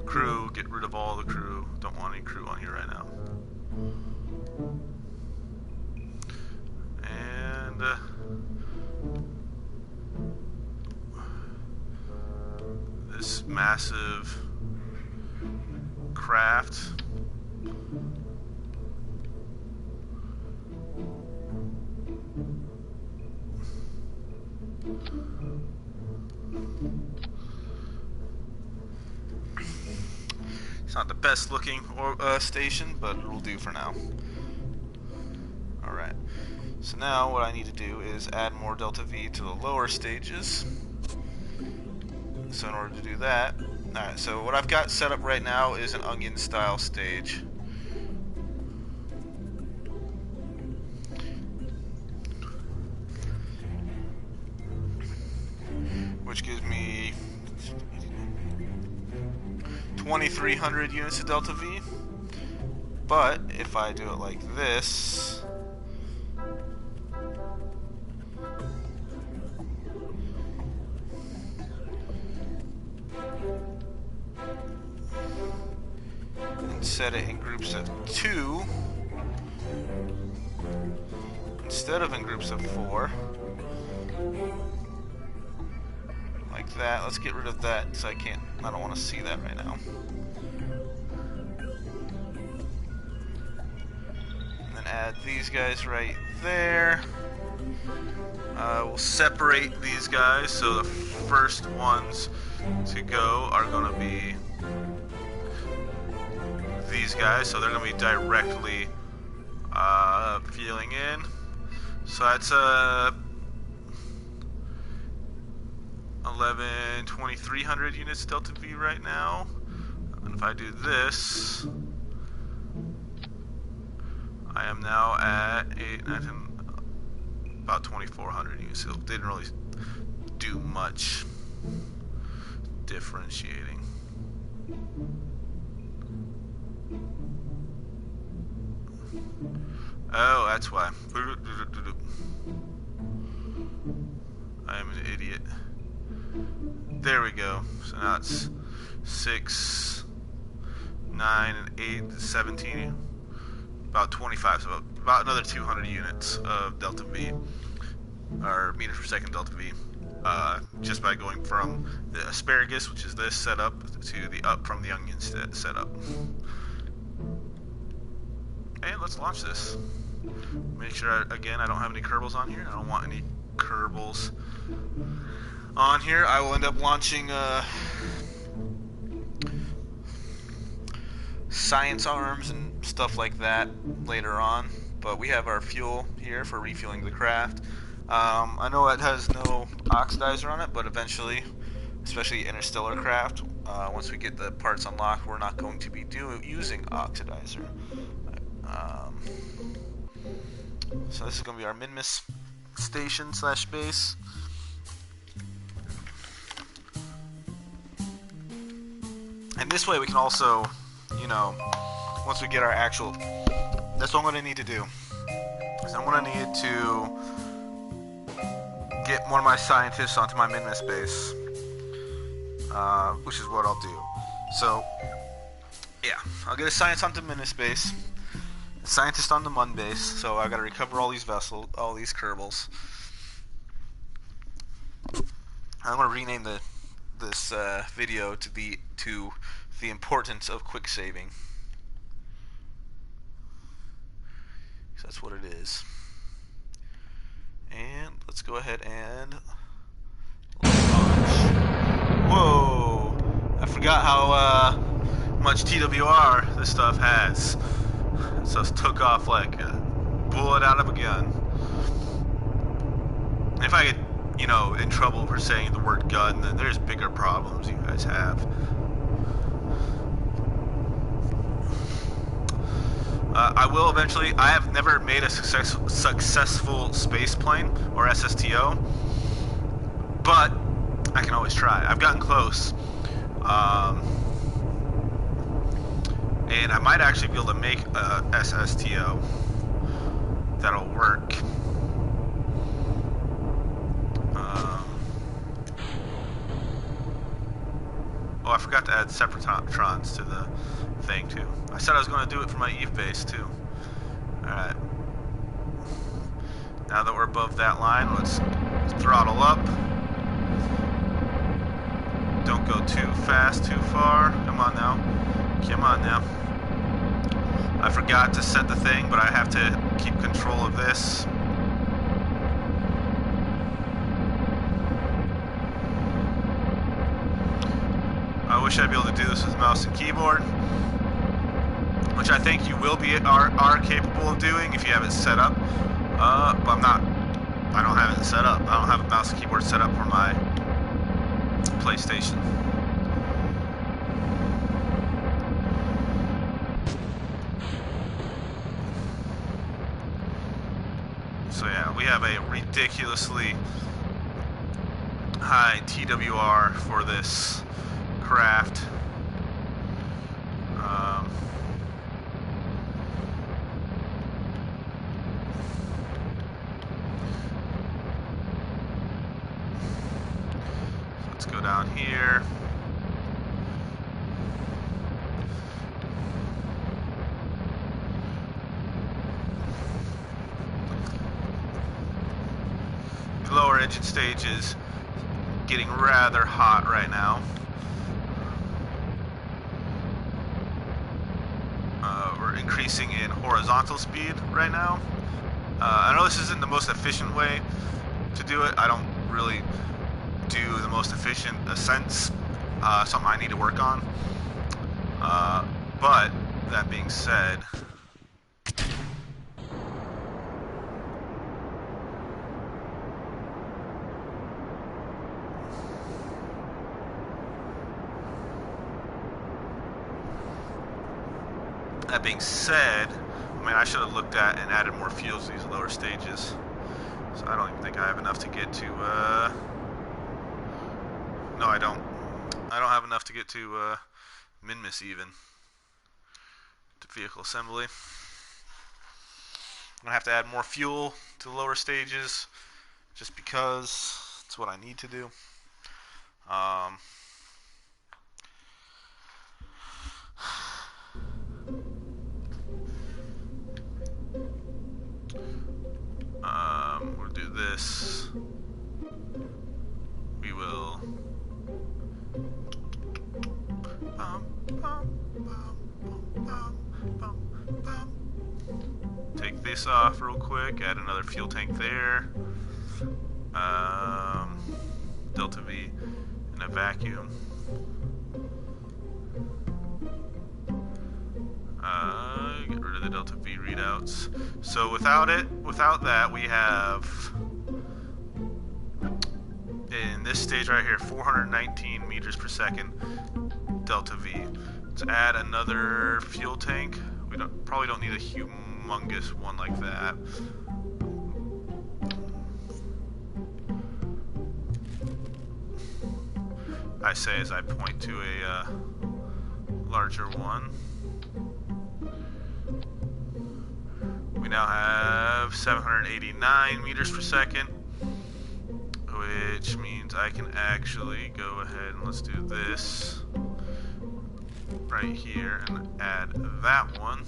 Crew, get rid of all the crew. Don't want any crew on here right now. And this massive craft It's not the best looking station, but it'll do for now. Alright, so now what I need to do is add more delta V to the lower stages. So in order to do that, alright, so what I've got set up right now is an onion style stage. Which gives me 2,300 units of delta V. But if I do it like this, and set it in groups of 2 instead of in groups of 4, like that. Let's get rid of that because I don't want to see that right now. And then add these guys right there. We'll separate these guys, so the first ones to go are going to be these guys, so they're going to be directly feeling in. So that's 2,300 units delta V right now. And if I do this, I am now at about 2,400 units. So it didn't really do much differentiating. Oh, that's why. I am an idiot. There we go. So now it's 6, 9, and 8, 17. About 25, so about another 200 units of delta V, or meters per second delta V, just by going from the asparagus, which is this setup, to the up from the onion setup. And let's launch this. Make sure, again, I don't have any Kerbals on here. I don't want any Kerbals on here. I will end up launching science arms and stuff like that later on. But we have our fuel here for refueling the craft. I know it has no oxidizer on it, but eventually, especially interstellar craft, once we get the parts unlocked, we're not going to be using oxidizer. So this is going to be our Minmus station / base. And this way we can also, once we get our actual, that's what I'm going to need to do. So I'm going to need to get one of my scientists onto my Minmus base, which is what I'll do. So, yeah, I'll get a scientist onto Minmus base, a scientist on the Mun base, so I got to recover all these vessels, all these Kerbals. I'm going to rename this video to the importance of quick saving. So that's what it is. And let's go ahead and launch. Whoa! I forgot how much TWR this stuff has. So it took off like a bullet out of a gun. And if I get, in trouble for saying the word gun, then there's bigger problems you guys have. I will eventually. I have never made a successful space plane or SSTO, but I can always try. I've gotten close, and I might actually be able to make a SSTO that'll work. Oh, I forgot to add separatrons to the thing too. I said I was going to do it for my Eve base too. Alright. Now that we're above that line, let's throttle up. Don't go too fast, too far. Come on now. Come on now. I forgot to set the thing, but I have to keep control of this. wish I'd be able to do this with mouse and keyboard, which I think you will are capable of doing if you have it set up. But I don't have it set up. I don't have a mouse and keyboard set up for my PlayStation. So yeah, we have a ridiculously high TWR for this craft. So let's go down here. The lower engine stage is getting rather hot right now. We're increasing in horizontal speed right now. I know this isn't the most efficient way to do it. I don't really do the most efficient ascents. Something I need to work on. But that being said, I mean, I should have looked at and added more fuels to these lower stages. So I don't even think I have enough to get to, no, I don't. I don't have enough to get to, Minmus even. To vehicle assembly. I'm gonna have to add more fuel to the lower stages, just because it's what I need to do. We'll do this. We will take this off real quick, add another fuel tank there. Delta V in a vacuum. Get rid of the Delta V readouts. So without that, we have in this stage right here 419 meters per second Delta V. Let's add another fuel tank. We probably don't need a humongous one like that. I say as I point to a larger one. We now have 789 meters per second, which means I can actually go ahead and let's do this right here and add that one.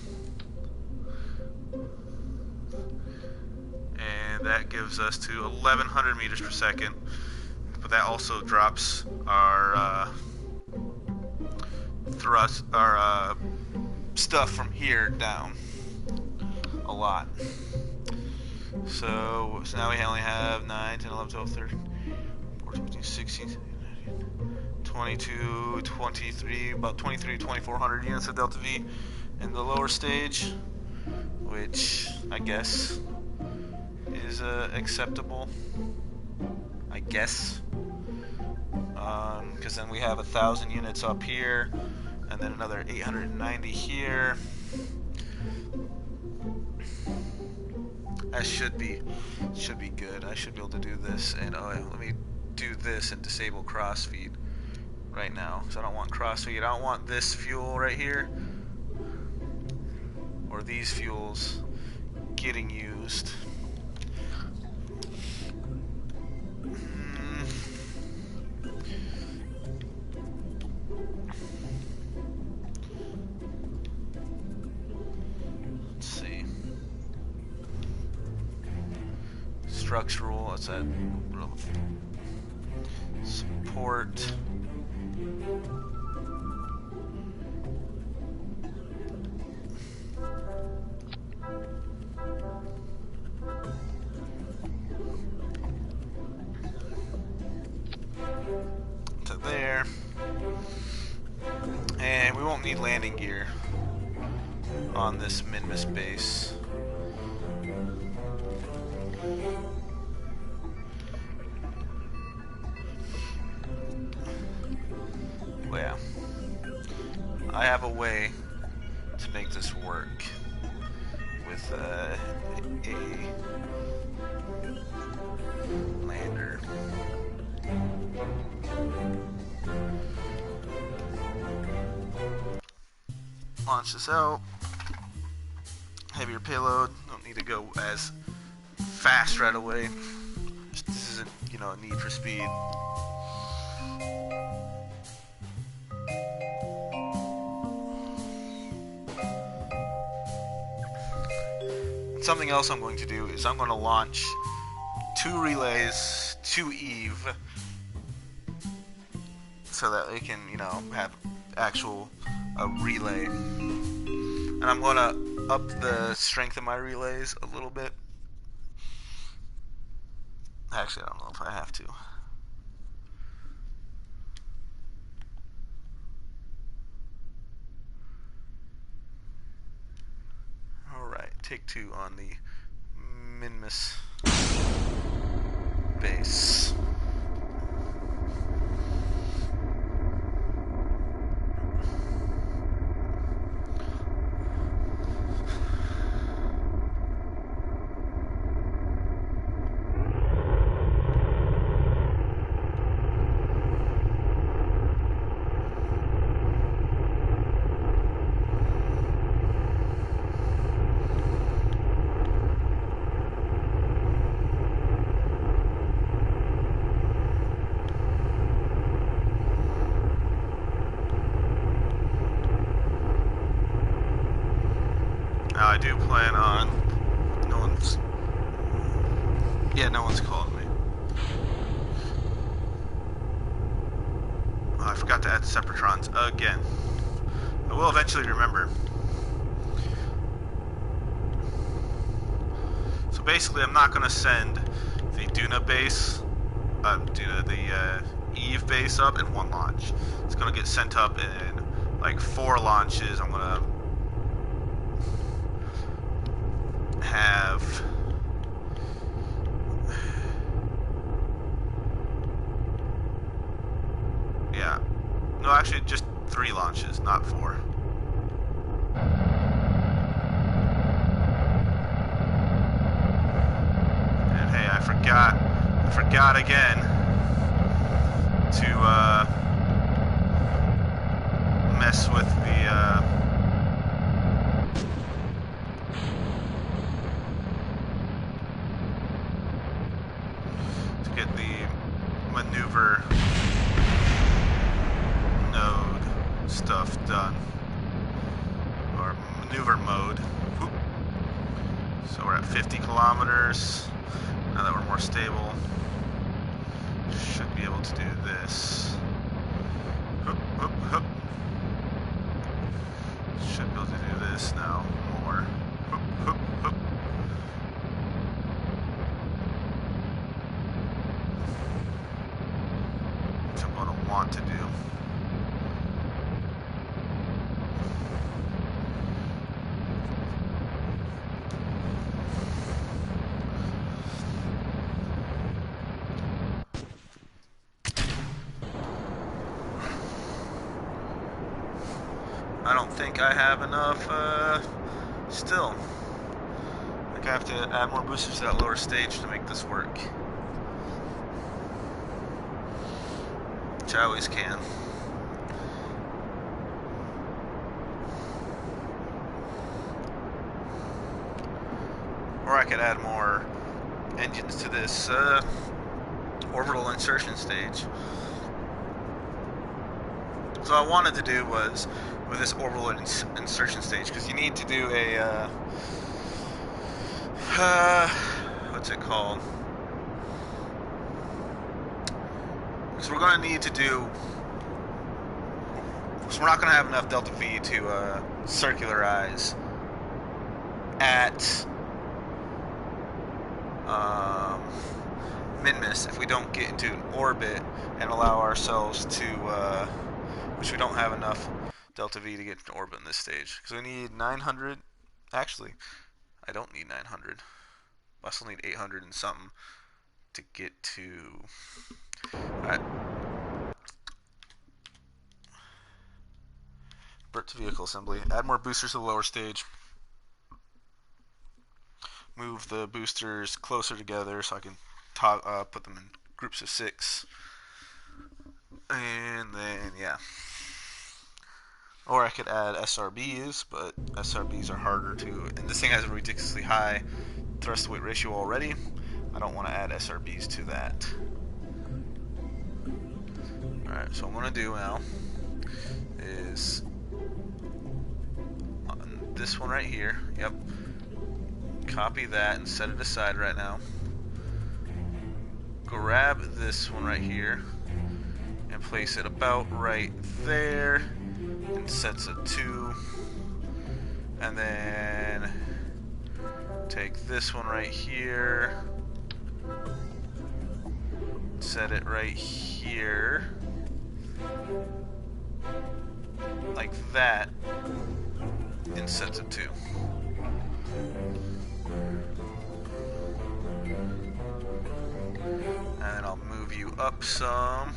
And that gives us to 1100 meters per second. But that also drops our thrust, our stuff from here down a lot. So now we only have 9, 10, 11, 12, 13, 14, 15, 16, 22, 23, about 23 to 2400 units of Delta V in the lower stage, which I guess is acceptable. I guess. Because then we have 1,000 units up here, and then another 890 here. That should be good. I should be able to do this, and let me do this and disable crossfeed right now. So I don't want crossfeed. I don't want this fuel right here or these fuels getting used. Structural, what's that? Support. To there. And we won't need landing gear on this Minmus base. Well, yeah. I have a way to make this work with a lander. Launch this out. Heavier payload. Don't need to go as fast right away. This isn't, a need for speed. Something else I'm going to do is I'm going to launch 2 relays to Eve so that they can, have actual relay. And I'm going to up the strength of my relays a little bit. Actually, I don't know if I have to. Alright, take 2 on the Minmus base. Now I do plan on... No one's called me. Oh, I forgot to add Separatrons again. I will eventually remember. So basically I'm not going to send the Duna base, the Eve base up in 1 launch. It's going to get sent up in like 4 launches. I'm going to have no, actually just 3 launches, not 4. And hey, I forgot again to mess with the get the maneuver node stuff done, or maneuver mode. Whoop. So we're at 50 kilometers. Now that we're more stable, should be able to do this. Whoop, whoop, whoop. Should be able to do this now more. Whoop, whoop, whoop. Which I'm going to want to do. I don't think I have enough, still. I think I have to add more boosters to that lower stage to make this work. Which I always can. Or I could add more engines to this, orbital insertion stage. So what I wanted to do was, with this orbital insertion stage, because you need to do a, what's it called? Because we're going to need to do, so we're not going to have enough delta V to circularize at Minmus if we don't get into an orbit and allow ourselves to, which we don't have enough delta V to get to orbit in this stage. Because we need 900. Actually, I don't need 900. I still need 800 and something to get to. Alright. Vert to vehicle assembly. Add more boosters to the lower stage. Move the boosters closer together so I can put them in groups of 6. And then, yeah. Or I could add SRBs, but SRBs are harder to. And this thing has a ridiculously high thrust to weight ratio already. I don't want to add SRBs to that. Alright, so what I'm going to do now is on this one right here. Yep. Copy that and set it aside right now. Grab this one right here and place it about right there and sets a 2. And then take this one right here, set it right here like that, and sets a 2. And then I'll move you up some.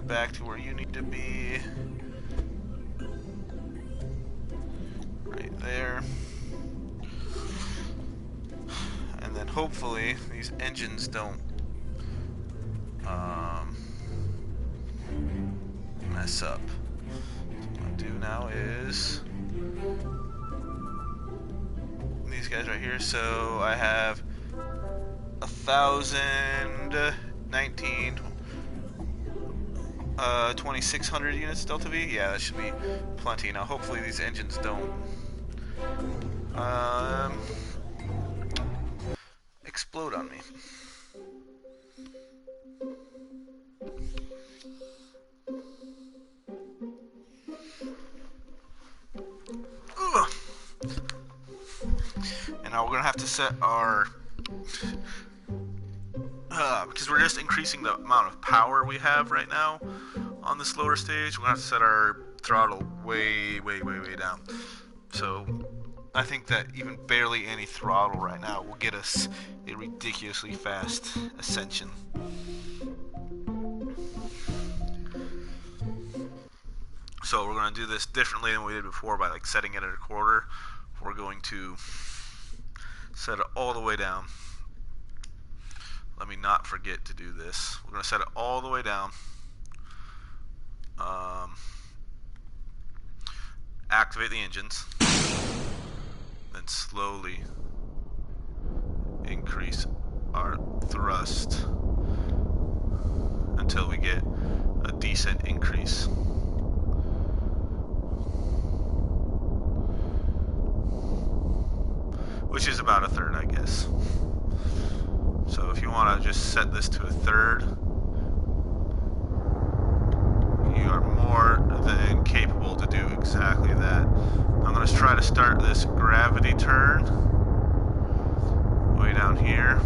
Back to where you need to be. Right there. And then hopefully these engines don't mess up. So what I'm gonna do now is these guys right here. So I have 1,019 2,600 units delta V. Yeah, that should be plenty. Now hopefully these engines don't explode on me. Ugh. And now we're gonna have to set our because we're just increasing the amount of power we have right now on this lower stage. We're going to have to set our throttle way, way, way, way down. So I think that even barely any throttle right now will get us a ridiculously fast ascension. So we're going to do this differently than we did before by like setting it at a quarter. We're going to set it all the way down. Let me not forget to do this. We're going to set it all the way down. Activate the engines. Then slowly increase our thrust until we get a decent increase. Which is about a third, I guess. So if you want to just set this to a third, you are more than capable to do exactly that. I'm going to try to start this gravity turn way down here.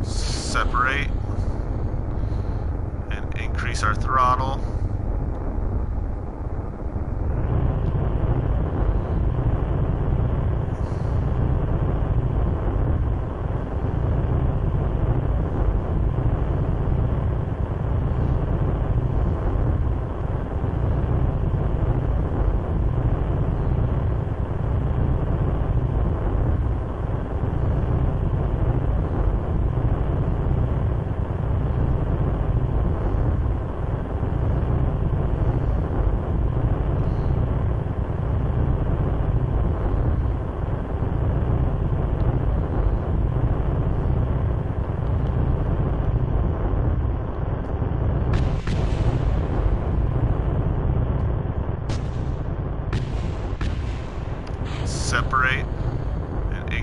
Separate. Increase our throttle.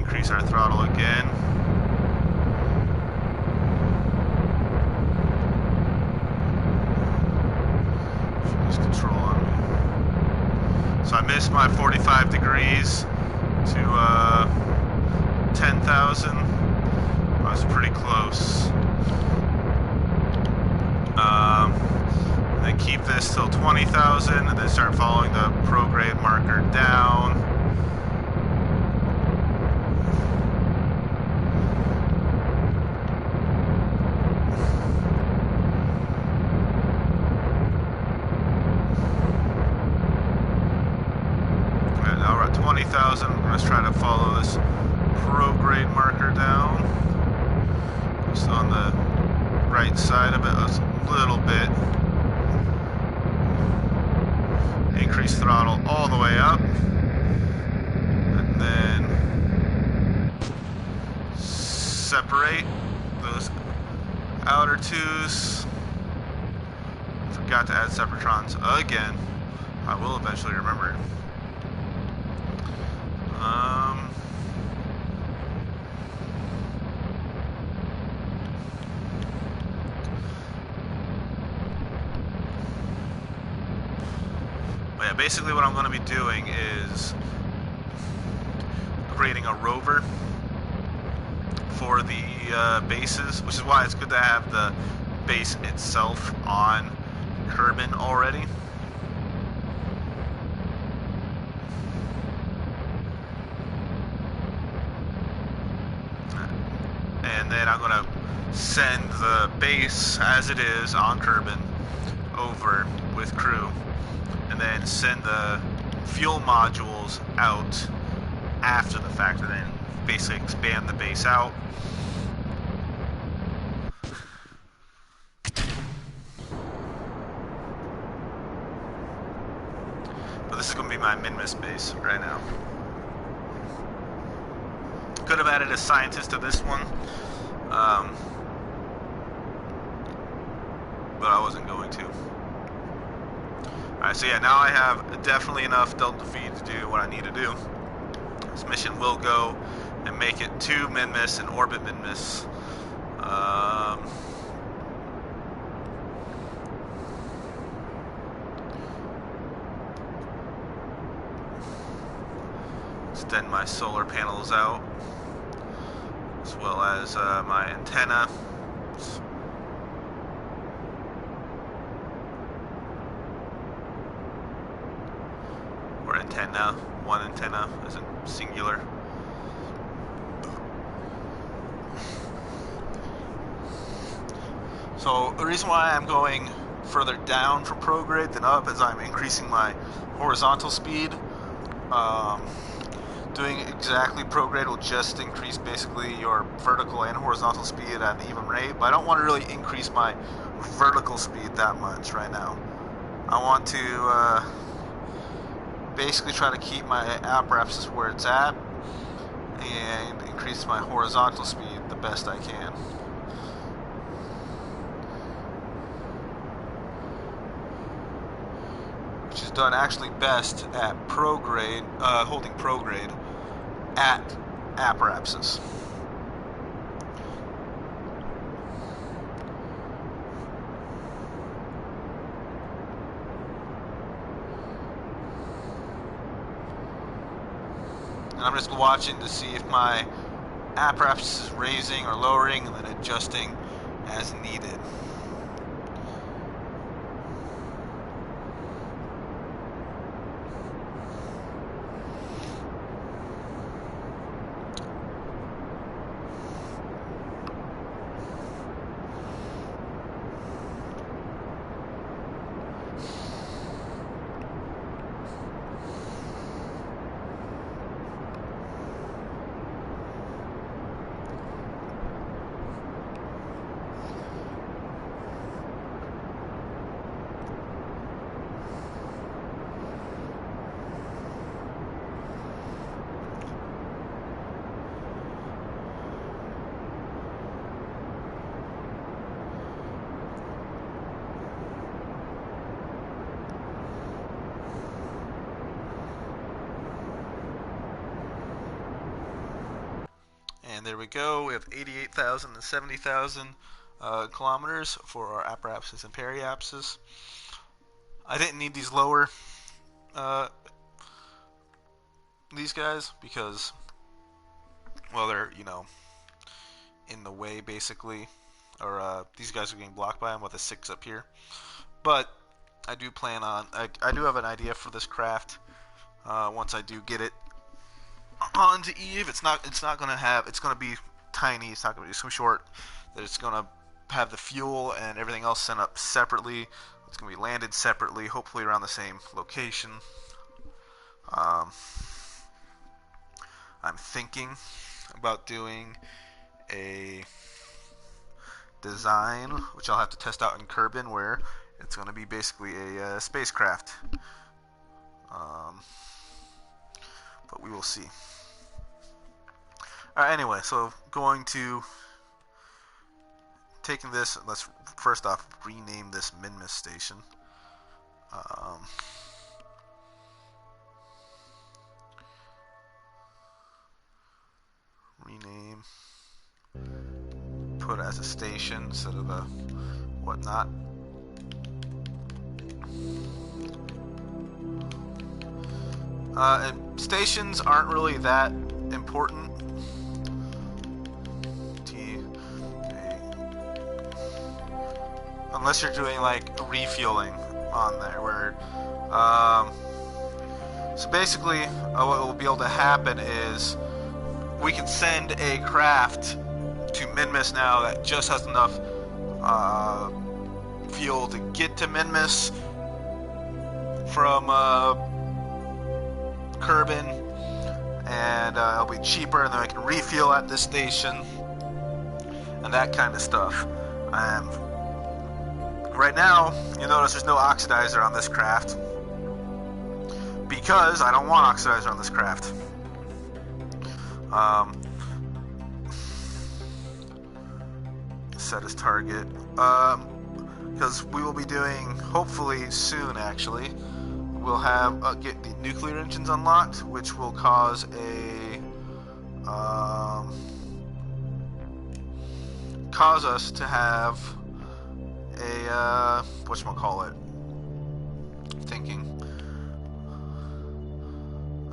increase our throttle again. Lose control on me. So I missed my 45 degrees to 10,000. I was pretty close. And then keep this till 20,000, and then start following the prograde marker down. Okay, now we're at 20,000. We're going to try to follow this prograde marker down. Just on the right side of it, a little bit. Increase throttle all the way up, and then separate those outer twos. Forgot to add separatrons again. I will eventually remember it. But yeah, basically what I'm going to be doing is creating a rover for the bases, which is why it's good to have the base itself on Kerbin already. And then I'm going to send the base as it is on Kerbin over with crew, and then send the fuel modules out after the fact, and then basically expand the base out. But this is going to be my Minmus base right now. Could have added a scientist to this one, but I wasn't going to. Alright, so yeah, now I have definitely enough delta V to do what I need to do. This mission will go and make it to Minmus and orbit Minmus. Extend my solar panels out, as well as my antenna. Or antenna, one antenna as in singular. So the reason why I'm going further down from prograde than up is I'm increasing my horizontal speed. Doing exactly prograde will just increase basically your vertical and horizontal speed at an even rate, but I don't want to really increase my vertical speed that much right now. I want to basically try to keep my apparatus where it's at and increase my horizontal speed the best I can. Which is done actually best at prograde, holding prograde at apparatuses. And I'm just watching to see if my apparatus is raising or lowering, and then adjusting as needed. And there we go. We have 88,000 and 70,000 kilometers for our apoapsis and periapsis. I didn't need these lower these guys because, well, they're, you know, in the way basically, or these guys are getting blocked by them with a 6 up here. But I do plan on, I do have an idea for this craft. Once I do get it onto Eve, it's not gonna have, it's gonna be tiny, it's not gonna be so short that it's gonna have the fuel and everything else sent up separately. It's gonna be landed separately, hopefully around the same location. I'm thinking about doing a design, which I'll have to test out in Kerbin, where it's going to be basically a spacecraft. But we will see. Alright, anyway, so going to taking this, let's first off rename this Minmus station. Rename, put it as a station instead of a whatnot. And stations aren't really that important. Unless you're doing like refueling on there, where so basically what will be able to happen is we can send a craft to Minmus now that just has enough fuel to get to Minmus from Kerbin, and it'll be cheaper, and then I can refuel at this station and that kind of stuff. Right now, you notice there's no oxidizer on this craft because I don't want oxidizer on this craft. Set as target, because we will be doing, hopefully soon actually, we'll have get the nuclear engines unlocked, which will cause us to have a whatchamacallit, thinking.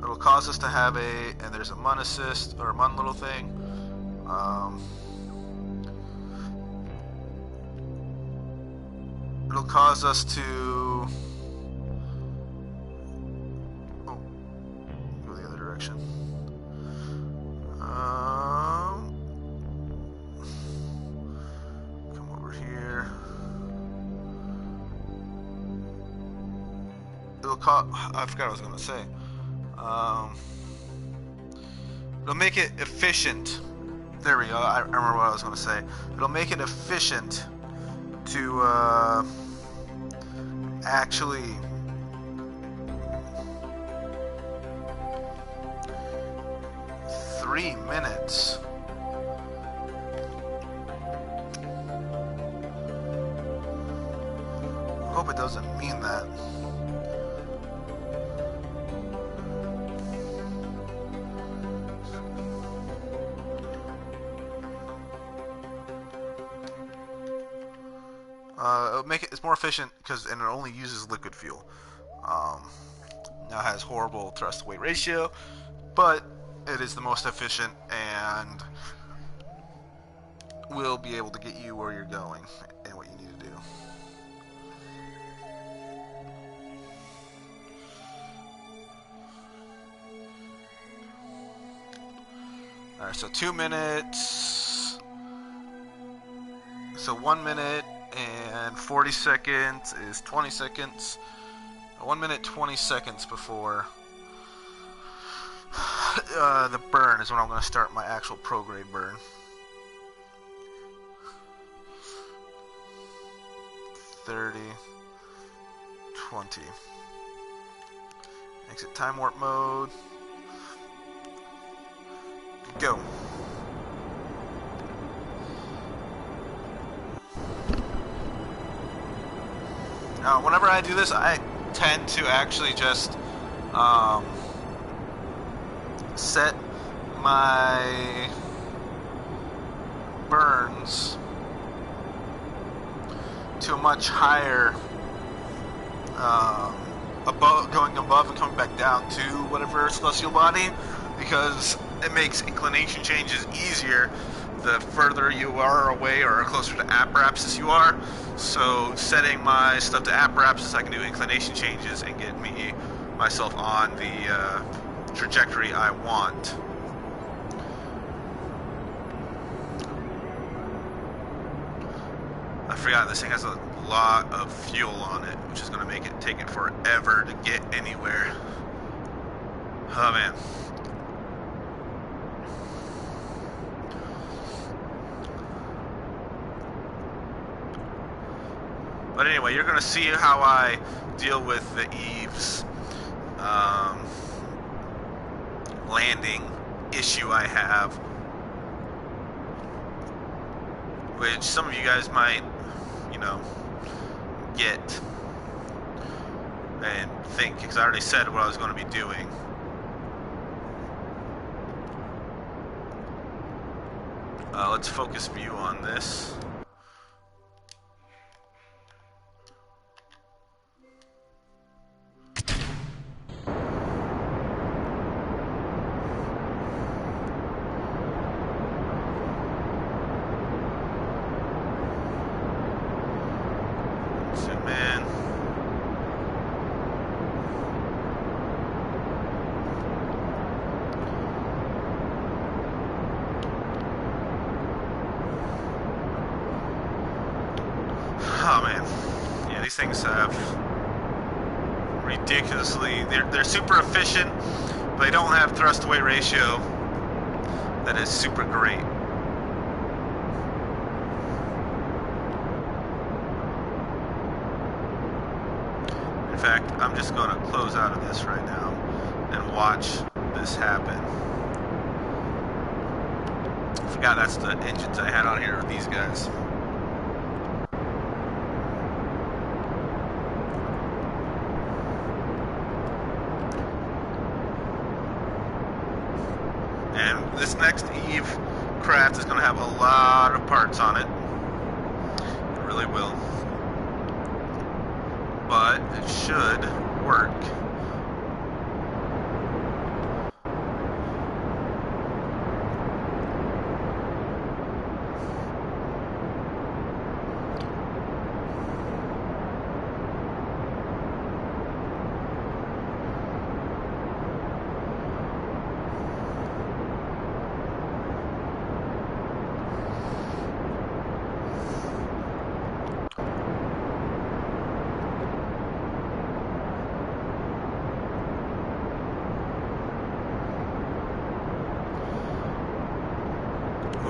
It'll cause us to have and there's a mun assist, or a mun little thing. It'll cause us to go the other direction. Come over here. It'll cause, I forgot what I was going to say. It'll make it efficient. There we go. I remember what I was going to say. It'll make it efficient to actually three minutes. Hope it doesn't mean that. It'll make it's more efficient because it only uses liquid fuel. Now it has horrible thrust to weight ratio, but it is the most efficient and will be able to get you where you're going and what you need to do. Alright, so 2 minutes. So 1 minute and 40 seconds is 20 seconds. 1 minute 20 seconds before the burn is when I'm going to start my actual prograde burn. 30, 20. Exit time warp mode. Go. Now, whenever I do this, I tend to actually just set my burns to a much higher, going above and coming back down to whatever celestial body, because it makes inclination changes easier the further you are away or closer to apoapsis you are. So setting my stuff to apoapsis, I can do inclination changes and get myself on the trajectory I want. I forgot this thing has a lot of fuel on it, which is going to make it take it forever to get anywhere. Oh man. But anyway, you're going to see how I deal with the Eve's landing issue I have, which some of you guys might, get and think, because I already said what I was going to be doing. Let's focus view on this. Oh man, yeah, these things have ridiculously, they're super efficient, but they don't have thrust to weight ratio that is super great. In fact, I'm just going to close out of this right now and watch this happen. I forgot that's the engines I had on here, these guys. And this next Eve craft is going to have a lot of parts on it. It really will. But it should work.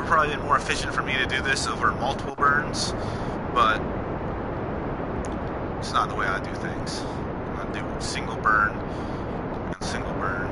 Probably been more efficient for me to do this over multiple burns, but it's not the way I do things. I do single burn and single burn.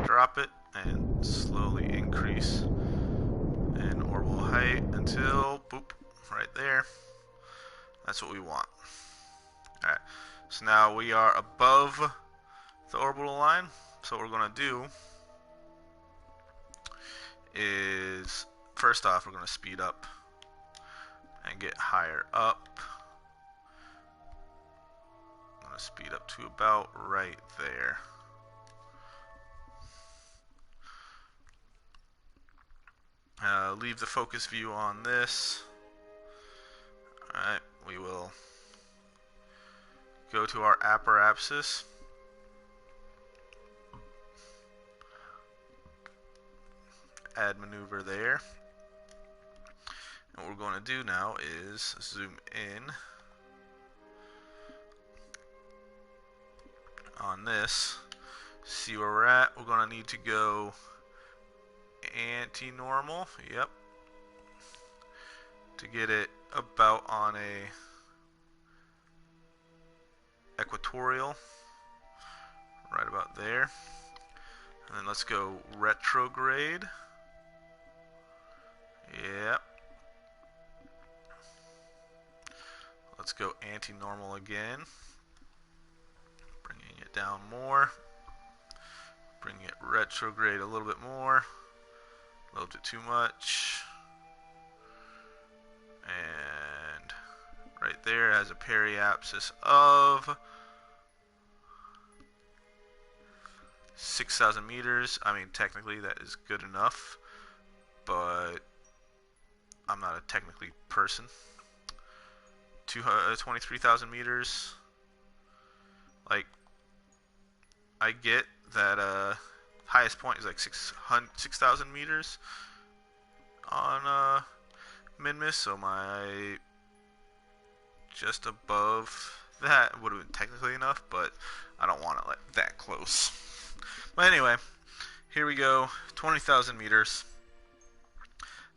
Drop it and slowly increase in orbital height until boop, right there. That's what we want. Alright, so now we are above the orbital line. So what we're going to do is, first off, we're going to speed up and get higher up. I'm going to speed up to about right there. Leave the focus view on this. Alright, we will go to our apoapsis. Add maneuver there. And what we're going to do now is zoom in on this. See where we're at. We're going to need to go anti-normal, yep, to get it about on a equatorial, right about there. And then let's go retrograde. Yep. Let's go anti-normal again. Bringing it down more. Bringing it retrograde a little bit more. A little bit too much. And right there has a periapsis of 6,000 meters. I mean, technically that is good enough, but I'm not a technically person. 23,000 meters. Like, I get that highest point is like 6,000 meters on Minmus, so my just above that would have been technically enough, but I don't want it like that close. But anyway, here we go. 20,000 meters.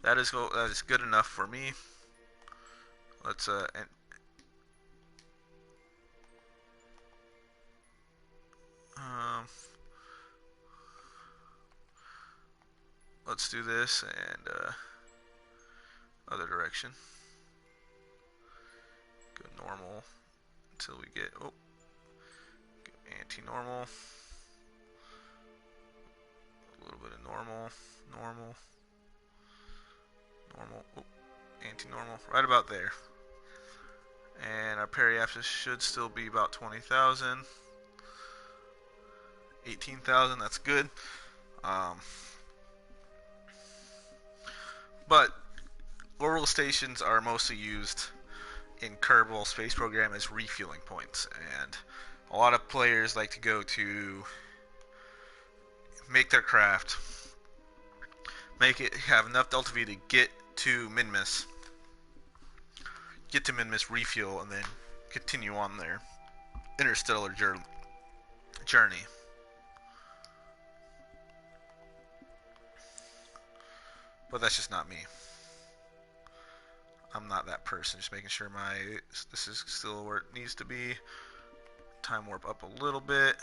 That is good enough for me. Let's let's do this and other direction. Go normal until we get anti-normal. A little bit of normal, normal, anti-normal, right about there. And our periapsis should still be about 20,000. 18,000, that's good. But orbital stations are mostly used in Kerbal Space Program as refueling points, and a lot of players like to go to make their craft, have enough delta V to get to Minmus, refuel, and then continue on their interstellar journey. But that's just not me. I'm not that person. Just making sure this is still where it needs to be. Time warp up a little bit.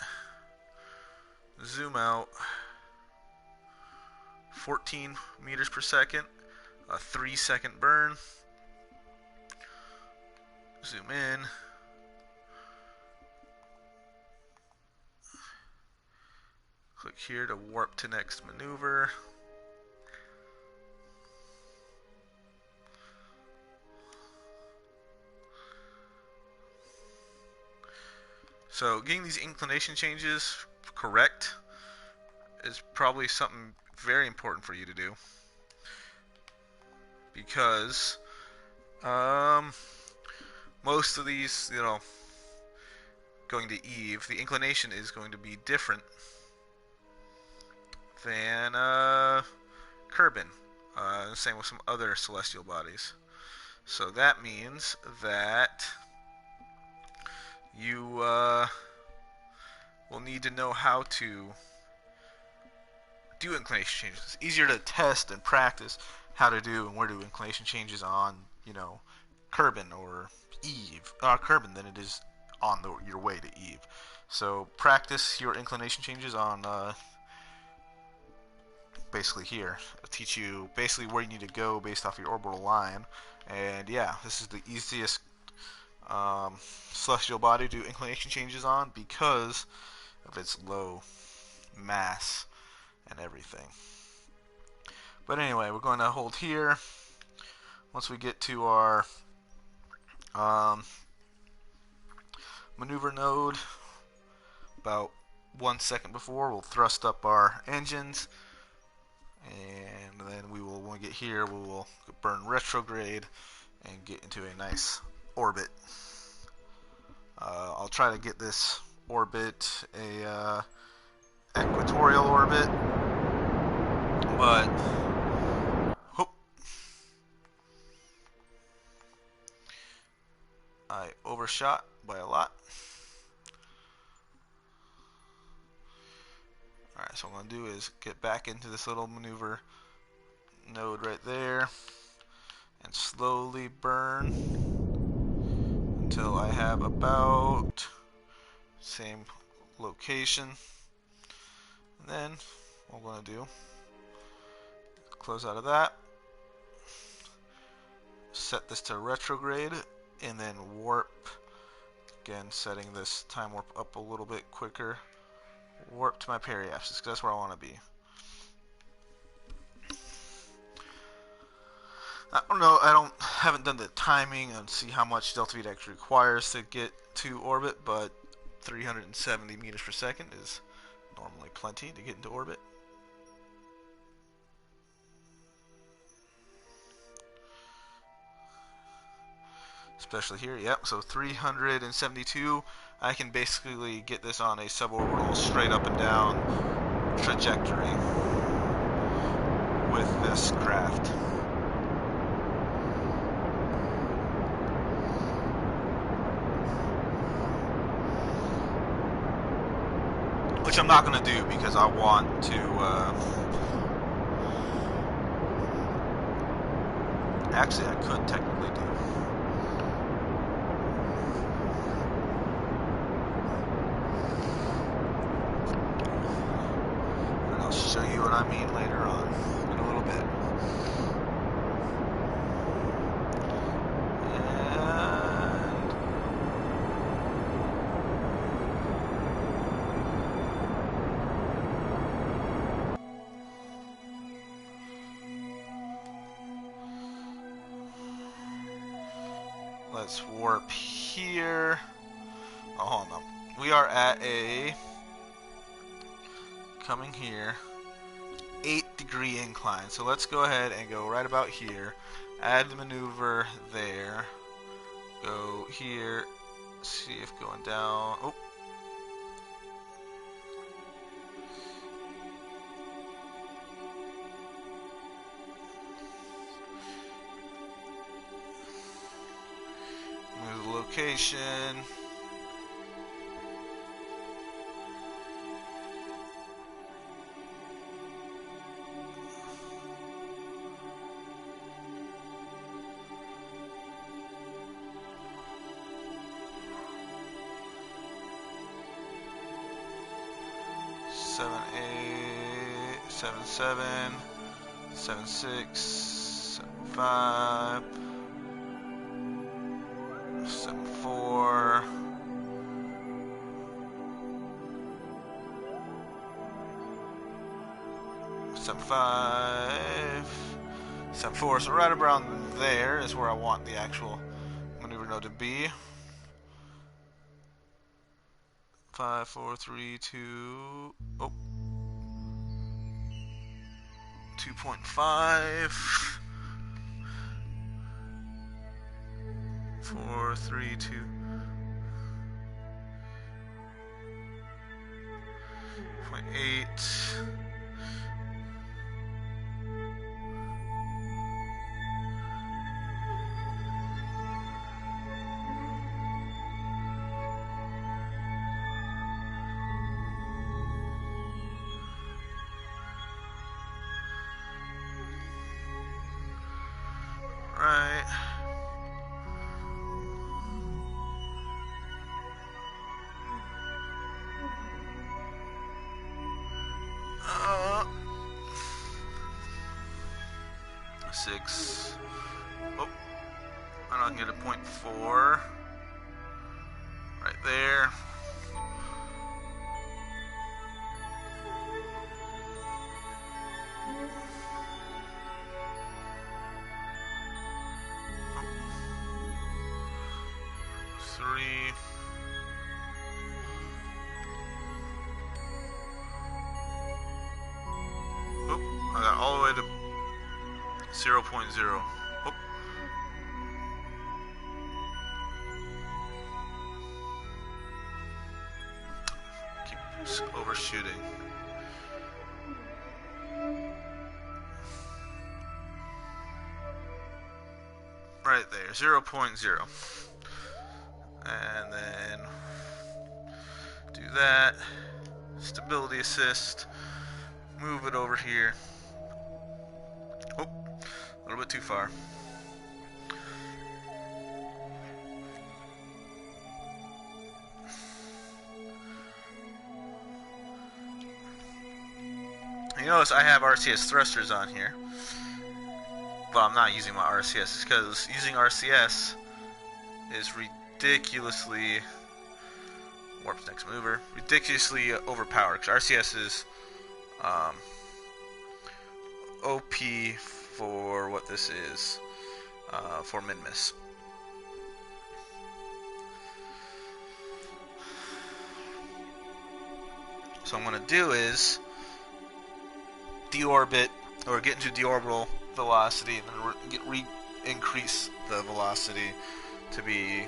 Zoom out. 14 meters per second. A 3-second burn. Zoom in. Click here to warp to next maneuver. So getting these inclination changes correct is probably something very important for you to do, because most of these, going to Eve, the inclination is going to be different than Kerbin. Same with some other celestial bodies. So that means that you will need to know how to do inclination changes. It's easier to test and practice how to do and where to do inclination changes on, Kerbin or Kerbin than it is on your way to Eve. So practice your inclination changes on basically here. I'll teach you basically where you need to go based off your orbital line. And yeah, this is the easiest celestial body to do inclination changes on because of its low mass and everything. But anyway, we're going to hold here. Once we get to our maneuver node, about 1 second before, we'll thrust up our engines, and then when we get here, we will burn retrograde and get into a nice orbit. I'll try to get this orbit a equatorial orbit, but I overshot by a lot. Alright, so what I'm going to do is get back into this little maneuver node right there and slowly burn until I have about same location. And then what I'm going to do, close out of that, set this to retrograde, and then warp. Again, setting this time warp up a little bit quicker. Warp to my periapsis, because that's where I want to be. I don't know, haven't done the timing and see how much delta V it actually requires to get to orbit, but 370 meters per second is normally plenty to get into orbit. Especially here, yep, so 372, I can basically get this on a suborbital straight up and down trajectory with this craft. Which I'm not going to do because I want to, actually I could technically do. And I'll show you what I mean later on in a little bit. Let's warp here. Oh, hold on. We are at a, coming here, 8-degree incline. So let's go ahead and go right about here. Add the maneuver there. Go here. See if going down. Oh. Move the location. Seven, 8, 7, 7, 7, 6, 7, 5. 7, 4, 7, 5, 7, 4. So right around there is where I want the actual maneuver node to be. 5, 4, 3, 2. Oh, 2.5. 4, 3, 2. 0.8. Right. Six. Oh, and I can get a 0.4 right there. Three. Oh, I got all the way to 0.0. Oh. Keep overshooting. Right there, 0.0. And then do that. Stability assist. Move it over here. Oh, a little bit too far. You notice I have RCS thrusters on here, but I'm not using my RCS because using RCS is ridiculously warp's next mover, ridiculously overpowered. Because RCS is OP for what this is for Minmus. So what I'm going to do is deorbit or get into deorbital velocity and then increase the velocity to be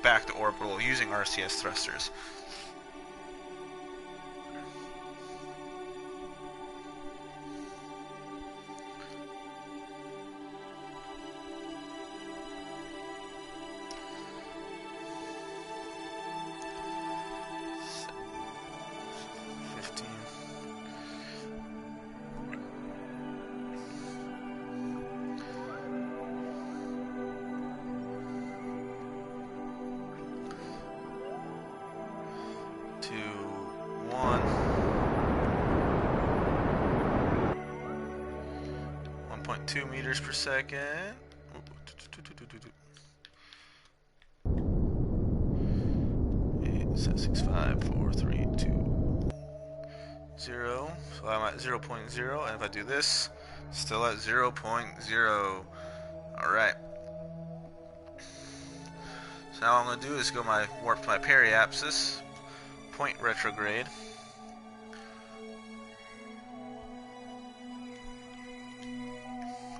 back to orbital using RCS thrusters. Meters per second. 8, 6, 5, 4, 3, 2, 0. So I'm at 0.0, and if I do this, still at 0.0. Alright. So now what I'm going to do is warp to my periapsis, point retrograde.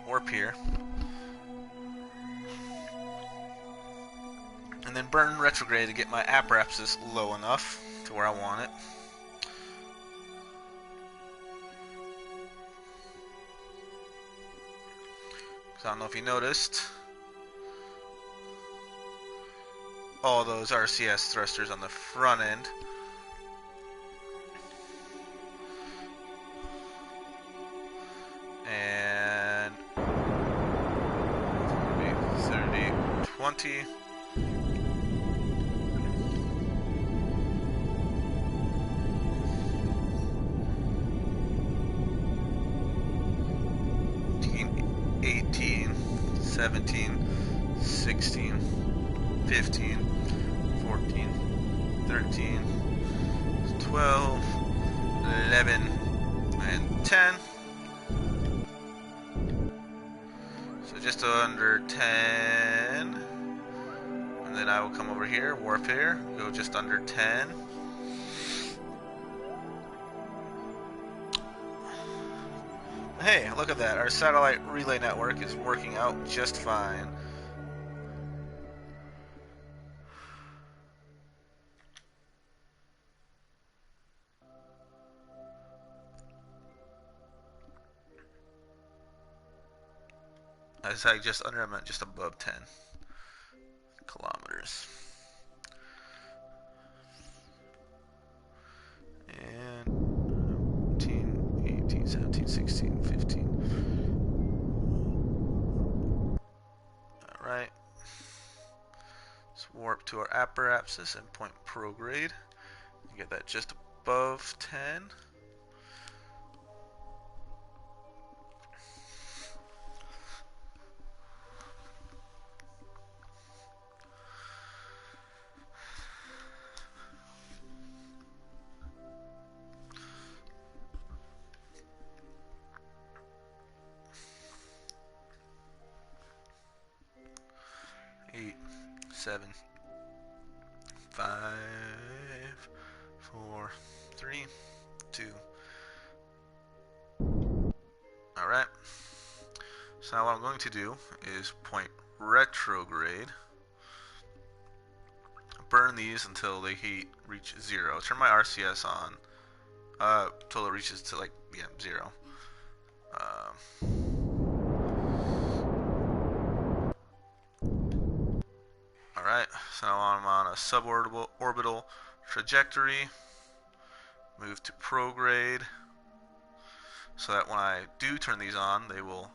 Warp here, and then burn retrograde to get my apoapsis low enough to where I want it. So I don't know if you noticed all those RCS thrusters on the front end. And 30, 20. $18, $17, $16, $15, $14, $13, $12, $11, and $10. So just under 10. And then I will come over here, warp here, go just under 10. Hey, look at that. Our satellite relay network is working out just fine. I said just under, I meant just above 10 kilometers. And 18, 17, 16, 15. Alright. Let's warp to our apoapsis and point prograde. Get that just above 10. Eight, 7, 5, 4, 3, 2. Alright. So now what I'm going to do is point retrograde. Burn these until they reach 0. Turn my RCS on until it reaches to 0. Alright, so now I'm on a suborbital trajectory. Move to prograde, so that when I do turn these on, they will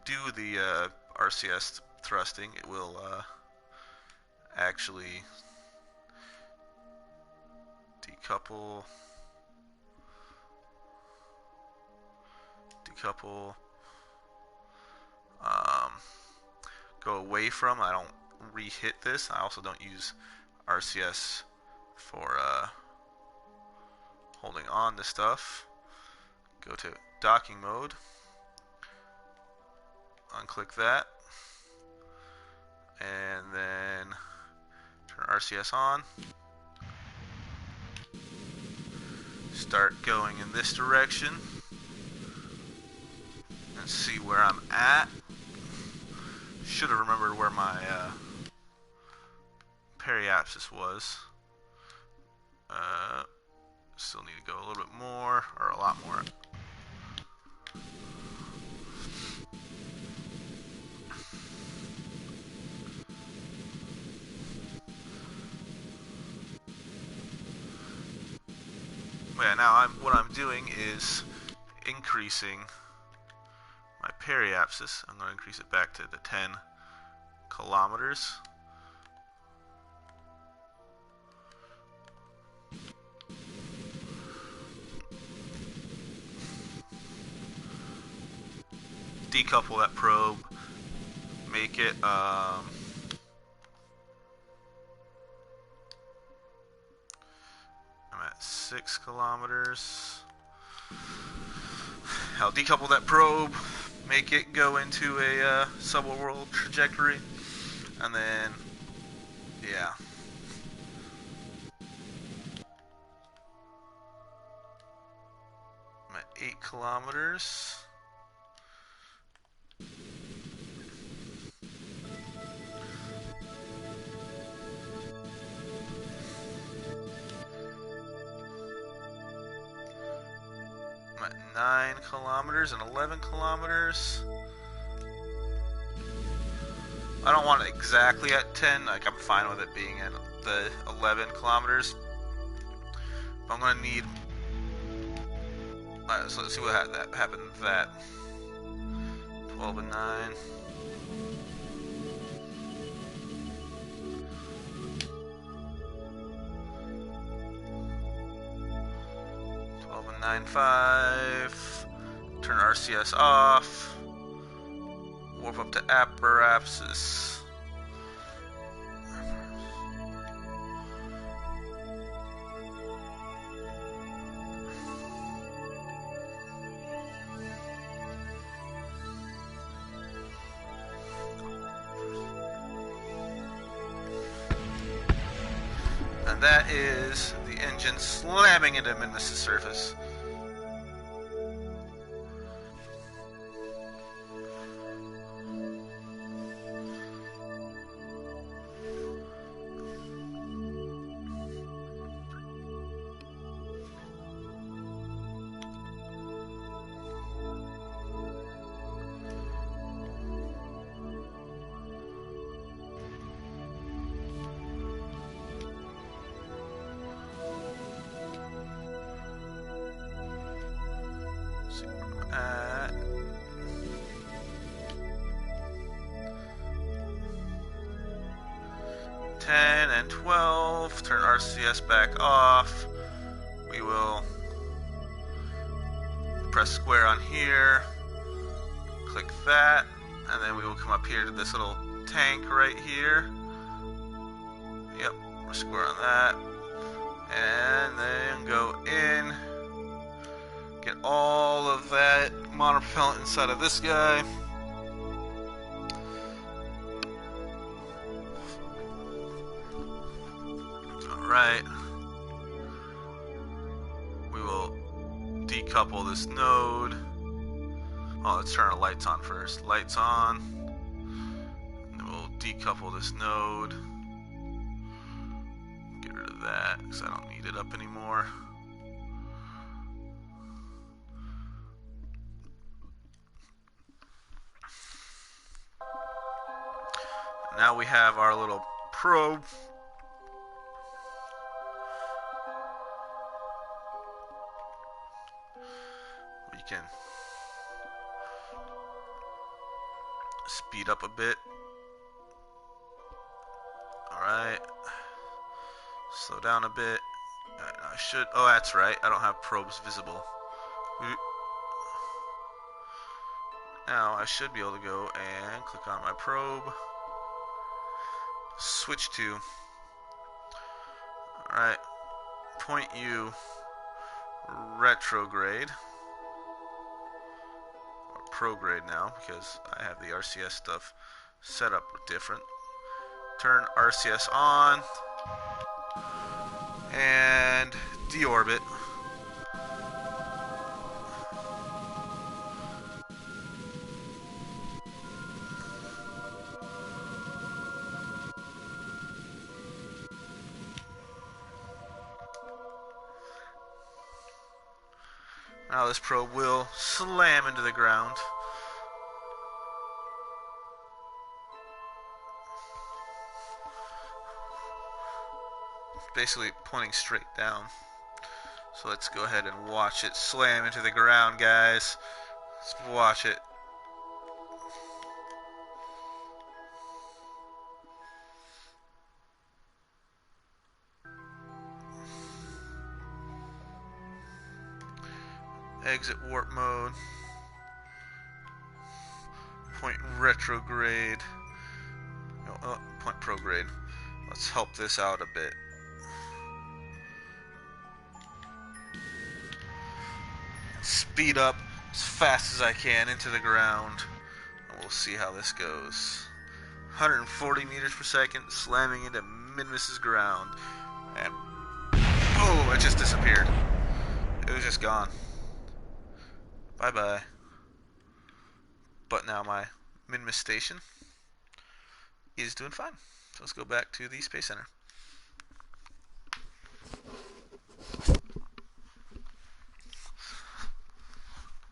do the RCS thrusting. It will actually decouple decouple. Go away from. I don't re-hit this. I also don't use RCS for holding on to stuff. Go to docking mode. Unclick that. And then turn RCS on. Start going in this direction. And see where I'm at. Should have remembered where my periapsis was. Still need to go a little bit more, or a lot more. But yeah, now what I'm doing is increasing my periapsis. I'm going to increase it back to the 10 kilometers. Decouple that probe. Make it I'm at 6 kilometers. I'll decouple that probe, make it go into a subworld trajectory, and then, yeah. I'm at 8 kilometers. I'm at 9 kilometers and 11 kilometers. I don't want it exactly at 10, like I'm fine with it being at the 11 kilometers. But I'm going to need... Alright, so let's see what happened with that. 12 and 9. And 9.5. Turn RCS off. Warp up to apparatus. And that is the engine slamming into Minmus' surface. At 10 and 12, turn RCS back off. We will press square on here, click that, and then we will come up here to this little tank right here. Yep, square on that, and then go in. Get all of that monopropellant inside of this guy. Alright. We will decouple this node. Oh, let's turn our lights on first. Lights on. And then we'll decouple this node. Get rid of that because I don't need it up anymore. Now we have our little probe. We can speed up a bit. Alright. Slow down a bit. I should... Oh, that's right. I don't have probes visible. Now I should be able to go and click on my probe. Switch to. Alright. Point U. Retrograde. Or prograde now, because I have the RCS stuff set up different. Turn RCS on. And deorbit. Now this probe will slam into the ground. Basically pointing straight down. So let's go ahead and watch it slam into the ground, guys. Let's watch it. Exit warp mode. Point retrograde. No, point prograde. Let's help this out a bit. Speed up as fast as I can into the ground. And we'll see how this goes. 140 meters per second, slamming into Minmus's ground. And oh, it just disappeared. It was just gone. Bye-bye. But now my Minmus station is doing fine. So let's go back to the Space Center.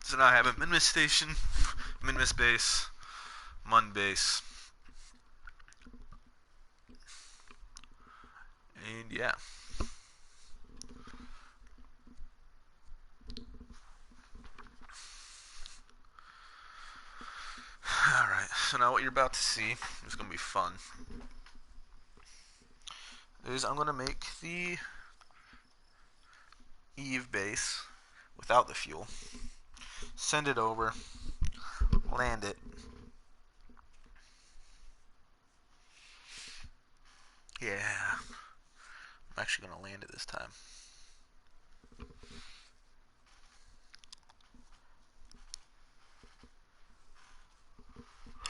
So now I have a Minmus station, Minmus base, Mun base. And yeah. Alright, so now what you're about to see is going to be fun. Is I'm going to make the Eve base without the fuel. Send it over. Land it. Yeah. I'm actually going to land it this time.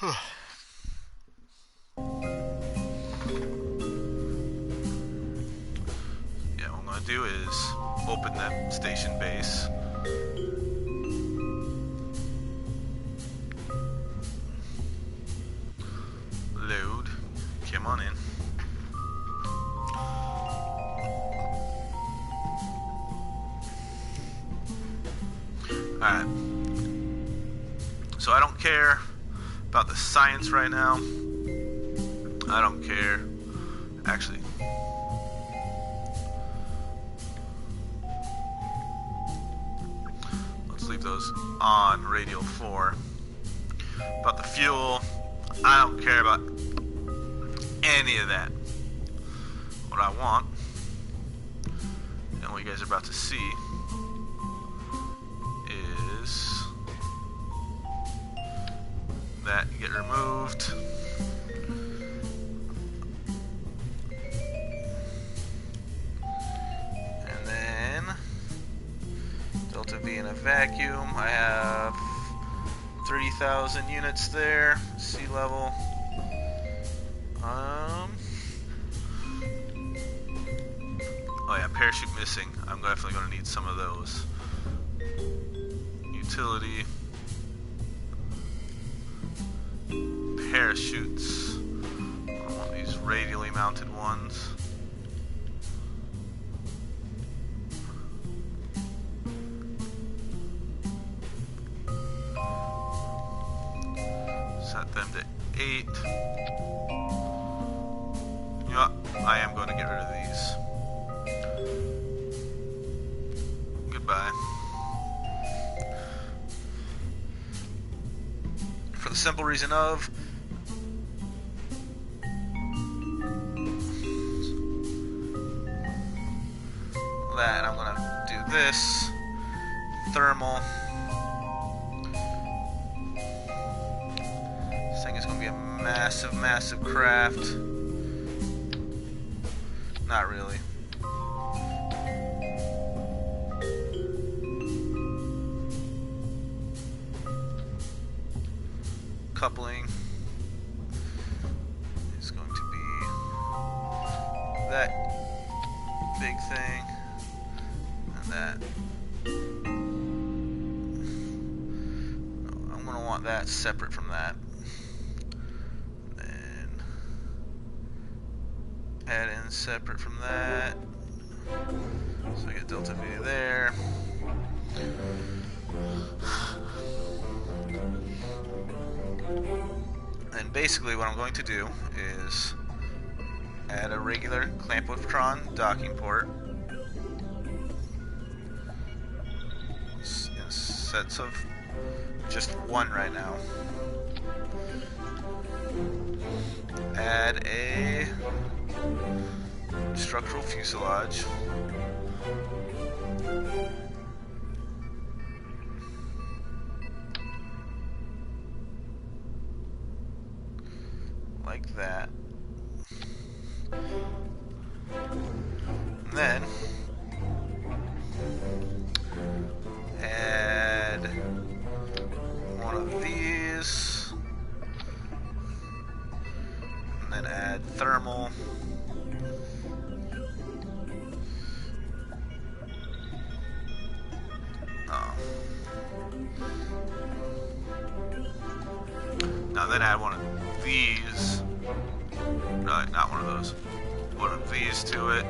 Yeah, what I'm going to do is open that station base. Load. Come on in. Alright. So I don't care about the science right now. I don't care. Actually. Let's leave those on radial 4. About the fuel, I don't care about any of that. What I want, and what you guys are about to see, is that get removed. And then Delta V in a vacuum. I have 30,000 units there, sea level. Oh yeah, parachute missing. I'm definitely going to need some of those. Utility. Parachutes. I want these radially mounted ones. Set them to 8. You know what? I am going to get rid of these. Goodbye. For the simple reason of that, I'm going to do this. Thermal. thing's gonna be a massive, massive craft. Not really. Coupling is going to be that big thing and that. No, I'm going to want that separate from that. Then add in separate from that. So I get delta V there. And basically what I'm going to do is add a regular Clampotron docking port in sets of just one right now. Add a structural fuselage. Like that. And then add one of these. And then add thermal. Now then add one of these. No, not one of those. One of these to it.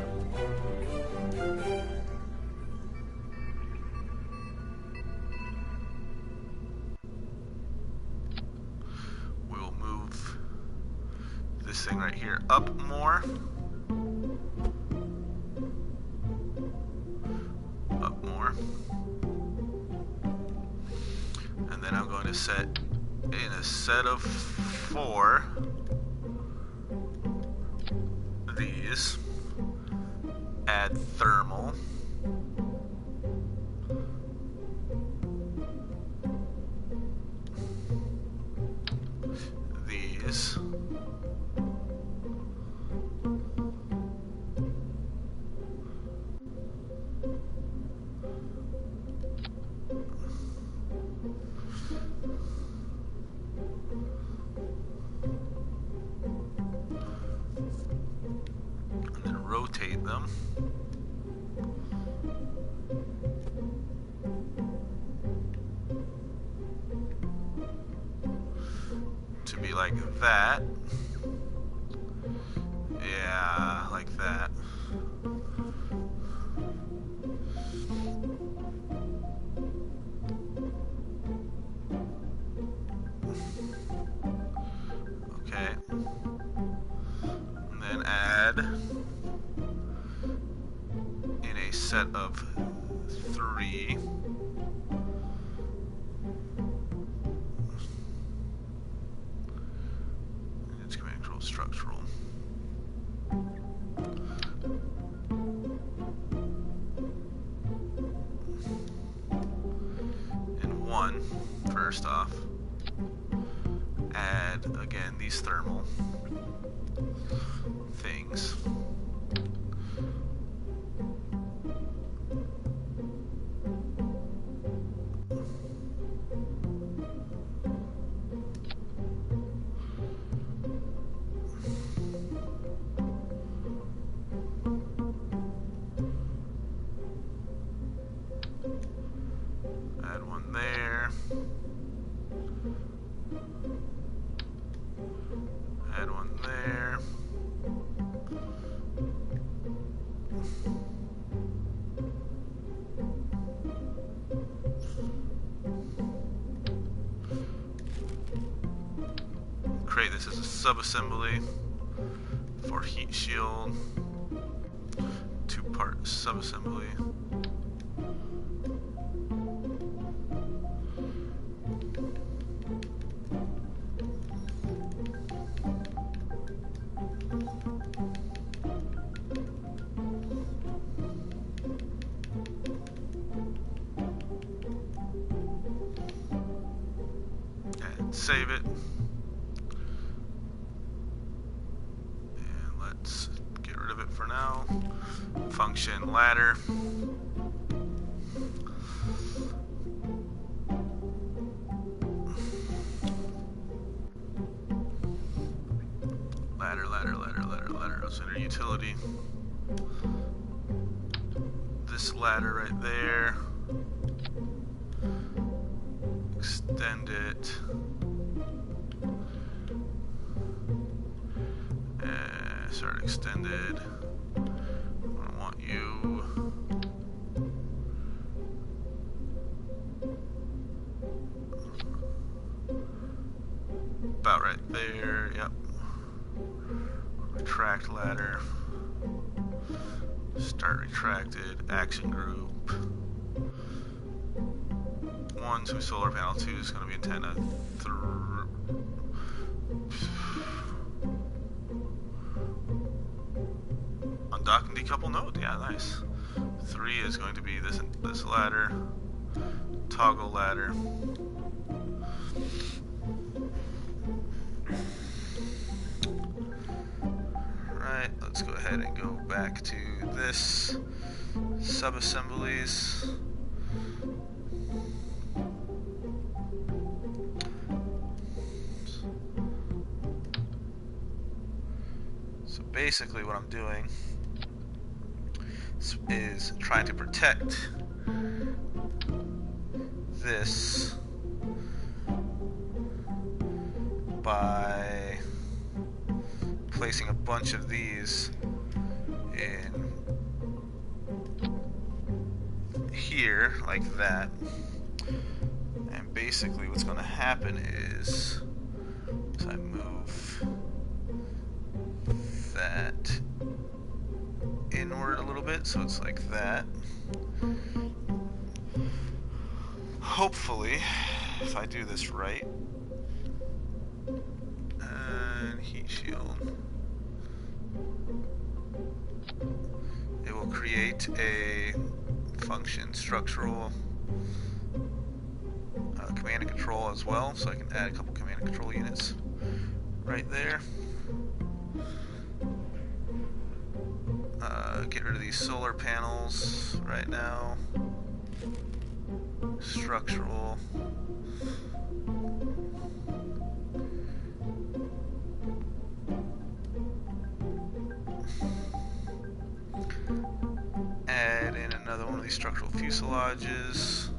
We will move this thing right here up more. Up more. And then I'm going to set in a set of 4 these, add thermal, these, rotate them. To be like that. Yeah, like that. Okay. And then add in a set of 3 it's command control structural. And 1 first off. Add again these thermal things. Add one there. Add one there. Create this as a sub-assembly for heat shield. 2-part sub-assembly. And save it. ladder. Ladder. Let's enter utility. This ladder right there. Extend it. Start extended. I want you. About right there, yep. Retract ladder. Start retracted. Action group. 1 to solar panel. 2 is going to be antenna. 3. Undock and decouple node. Yeah, nice. 3 is going to be this ladder. Toggle ladder. Right, let's go ahead and go back to this sub-assemblies. So basically what I'm doing is trying to protect this by placing a bunch of these in here like that, and basically what's going to happen is I move that inward a little bit so it's like that. Hopefully, if I do this right, and heat shield, it will create a function structural command and control as well, so I can add a couple command and control units right there. Get rid of these solar panels right now. Structural. Add in another one of these structural fuselages.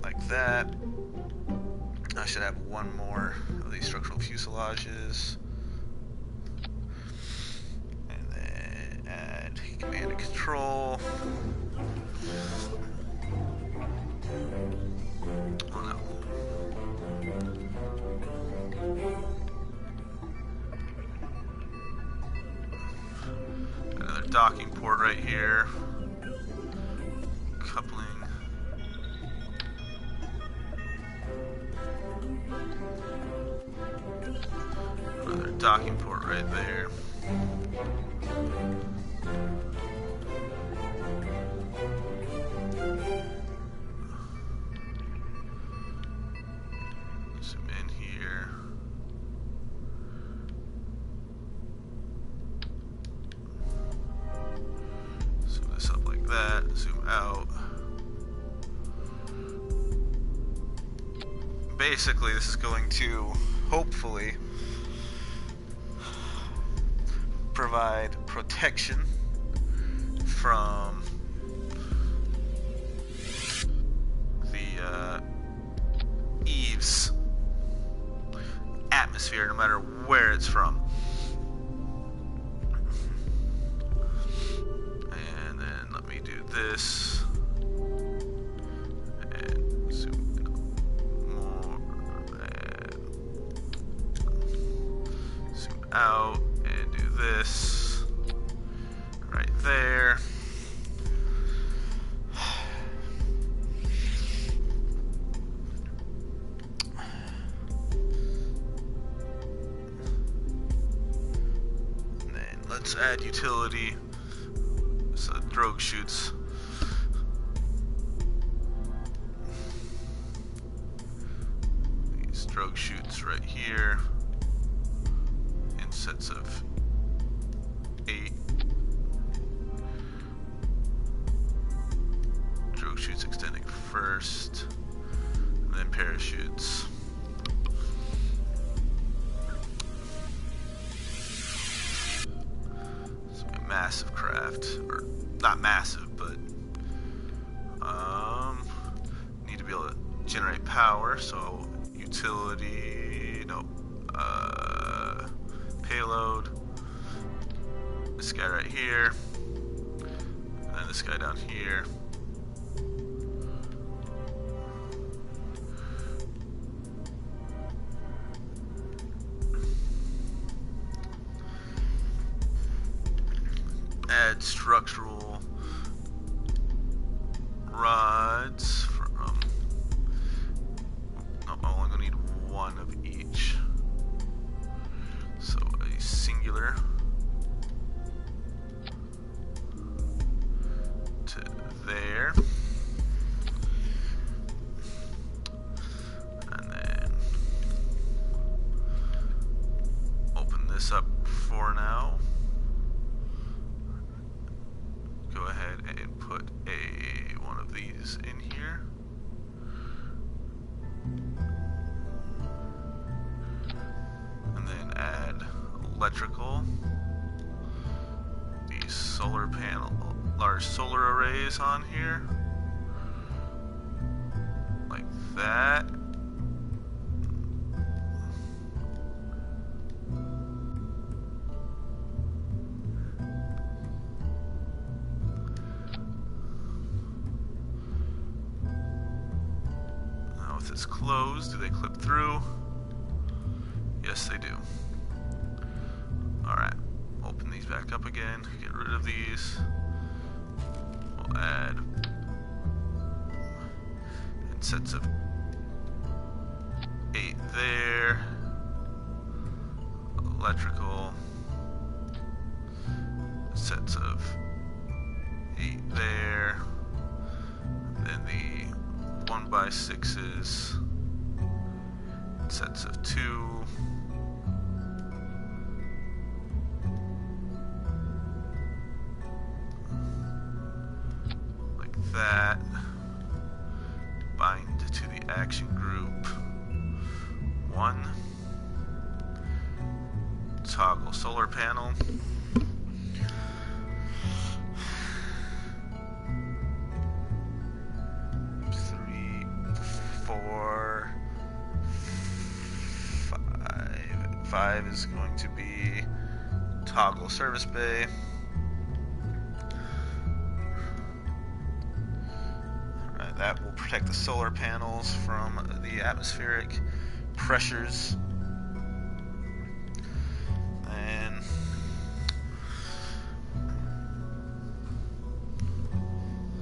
Like that. I should have one more of these structural fuselages. And then add command and control. Oh no. Another docking port right here. Coupling. Another docking port right there. Zoom in here. Zoom this up like that. Zoom out. Basically, this is going to hopefully provide protection from the Eve's atmosphere, no matter where it's from. And then let me do this. And zoom in more. And zoom out. And do this right there. And then let's add utility. So drogue chutes. These drogue chutes right here. In sets of 8 chutes extending first, and then parachutes. So a massive craft, or not massive, but need to be able to generate power. So utility, no, payload. This guy right here, and then this guy down here. Add structural rods from. No, I'm only gonna need one of each. So a singular to there, and then open this up for now. Go ahead and put one of these in here. And then add electrical. These solar panel, large solar arrays on here. Like that. If it's closed, do they clip through? Yes, they do. Alright, open these back up again, get rid of these. We'll add sets of 8 there, electrical, sets of 8 there, then the 1x6s, sets of 2, like that, bind to the action group 1, toggle solar panel, five is going to be toggle service bay. Alright, that will protect the solar panels from the atmospheric pressures. And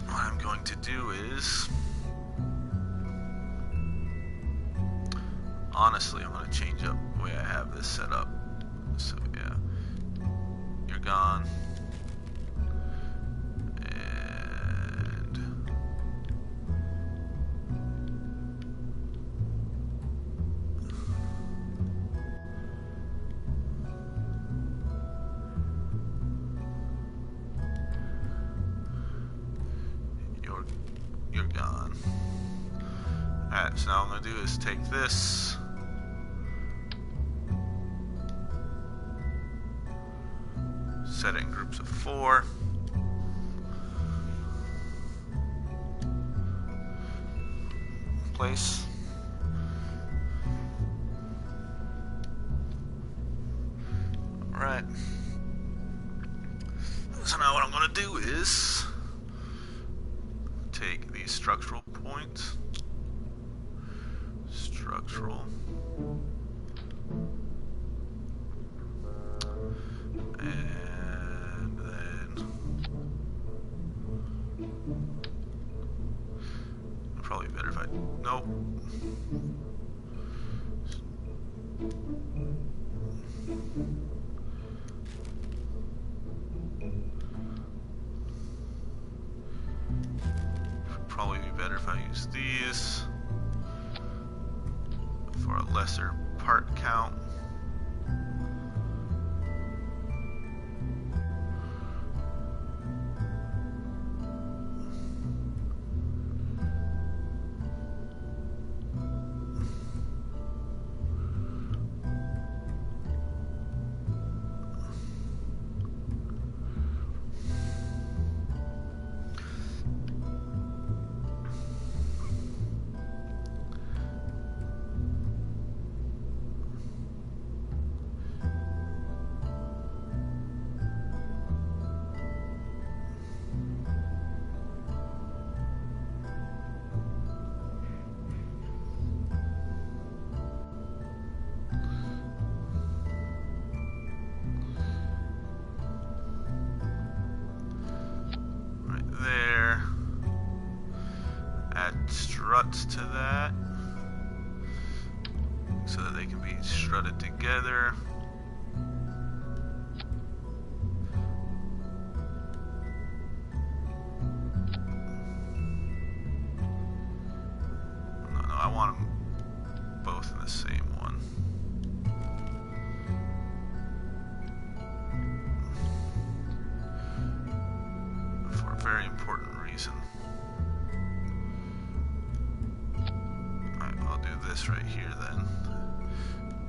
what I'm going to do is, honestly, I'm going to change up the way I have this set up. So yeah, you're gone. And you're gone. Alright, so now what I'm going to do is take this, set it in groups of 4. Place. Alright. So now what I'm going to do is take these structural points. Structural. And then probably better if I, nope. Probably be better if I use these for a lesser part count. struts to that so that they can be strutted together. No, I want them both in the same one. For a very important reason. Alright, I'll do this right here then.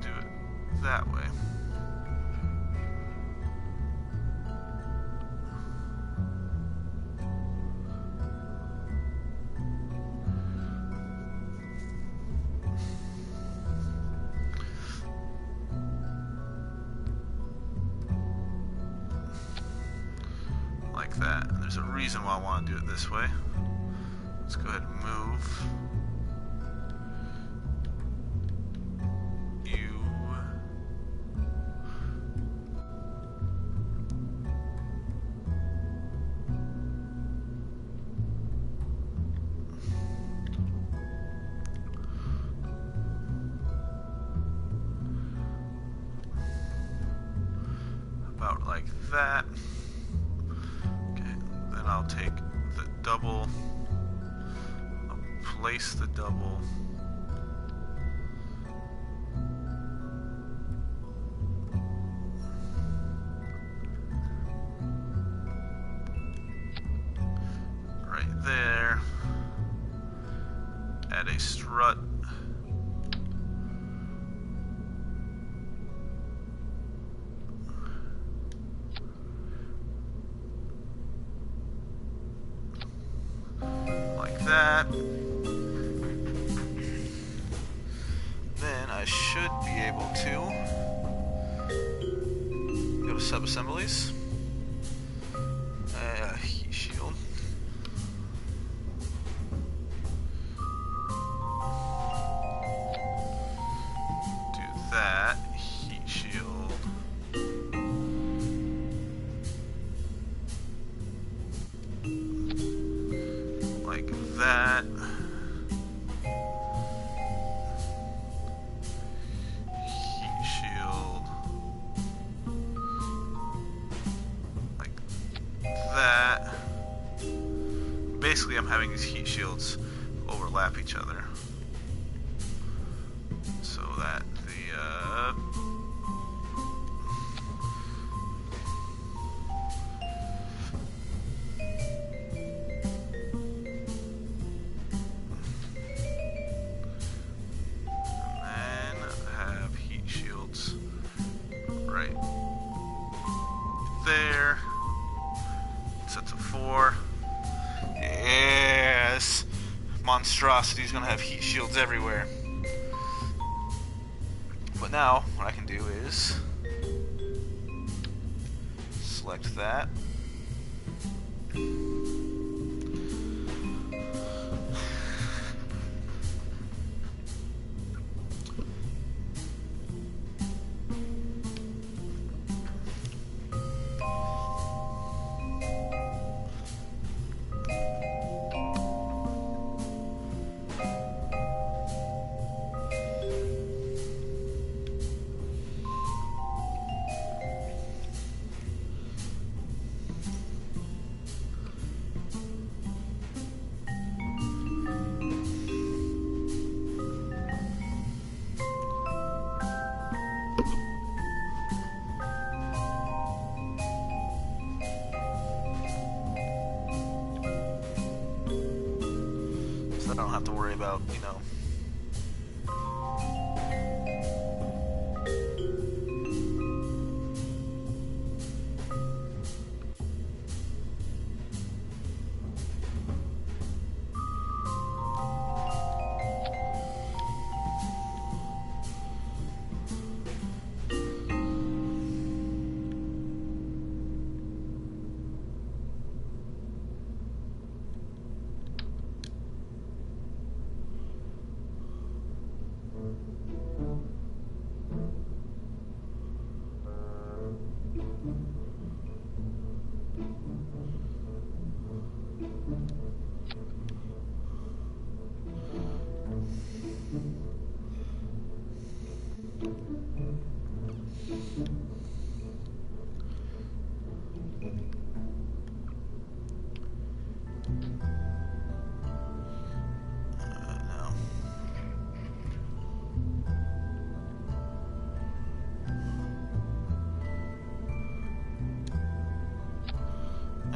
Do it that way. Like that. And there's a reason why I want to do it this way. Let's go ahead and move you about like that. I'll take the double, I'll place the double, right there, add a strut, that. Then I should be able to go to sub-assemblies, heat shield, do that, heat shield, like that, heat shield, like that. Basically, I'm having these heat shields overlap each other so that the there. Sets of 4. Yes! Monstrosity's gonna have heat shields everywhere. But now, what I can do is select that. I don't have to worry about, you know,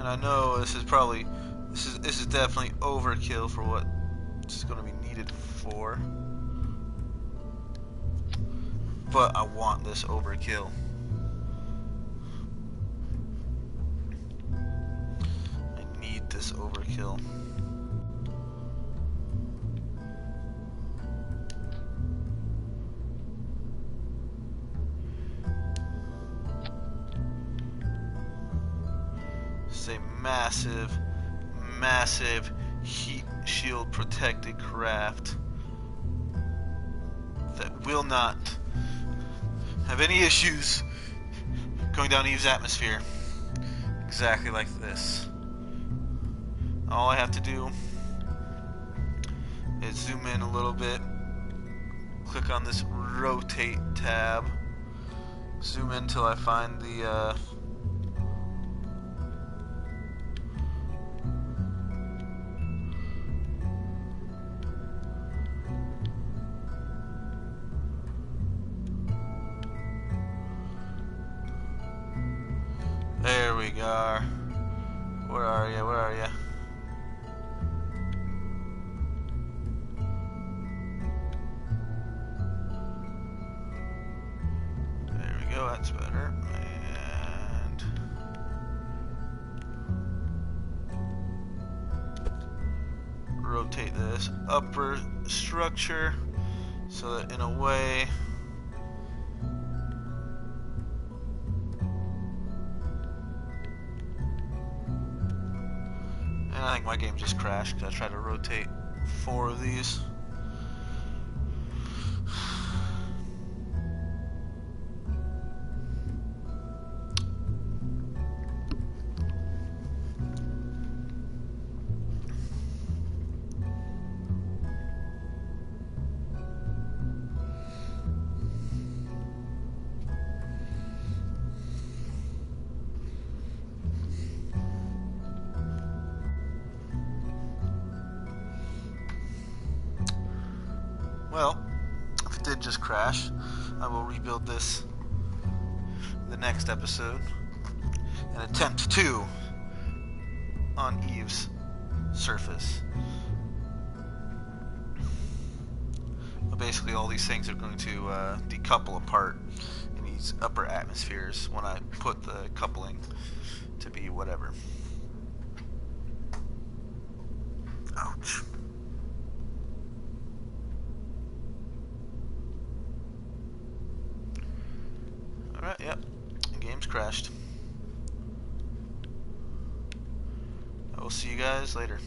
And I know this is definitely overkill for what it's going to be needed for. But I want this overkill. I need this overkill. It's a massive heat shield protected craft that will not have any issues going down Eve's atmosphere. Exactly like this. All I have to do is zoom in a little bit, click on this rotate tab, zoom in until I find the there we go. Where are you? Where are you? There we go. That's better. And rotate this upper structure so that in a way I think my game just crashed because I tried to rotate 4 of these. Well, if it did just crash, I will rebuild this in the next episode and attempt to on Eve's surface. But basically all these things are going to decouple apart in these upper atmospheres when I put the coupling to be whatever. Ouch. Alright, yep. The game's crashed. I will see you guys later.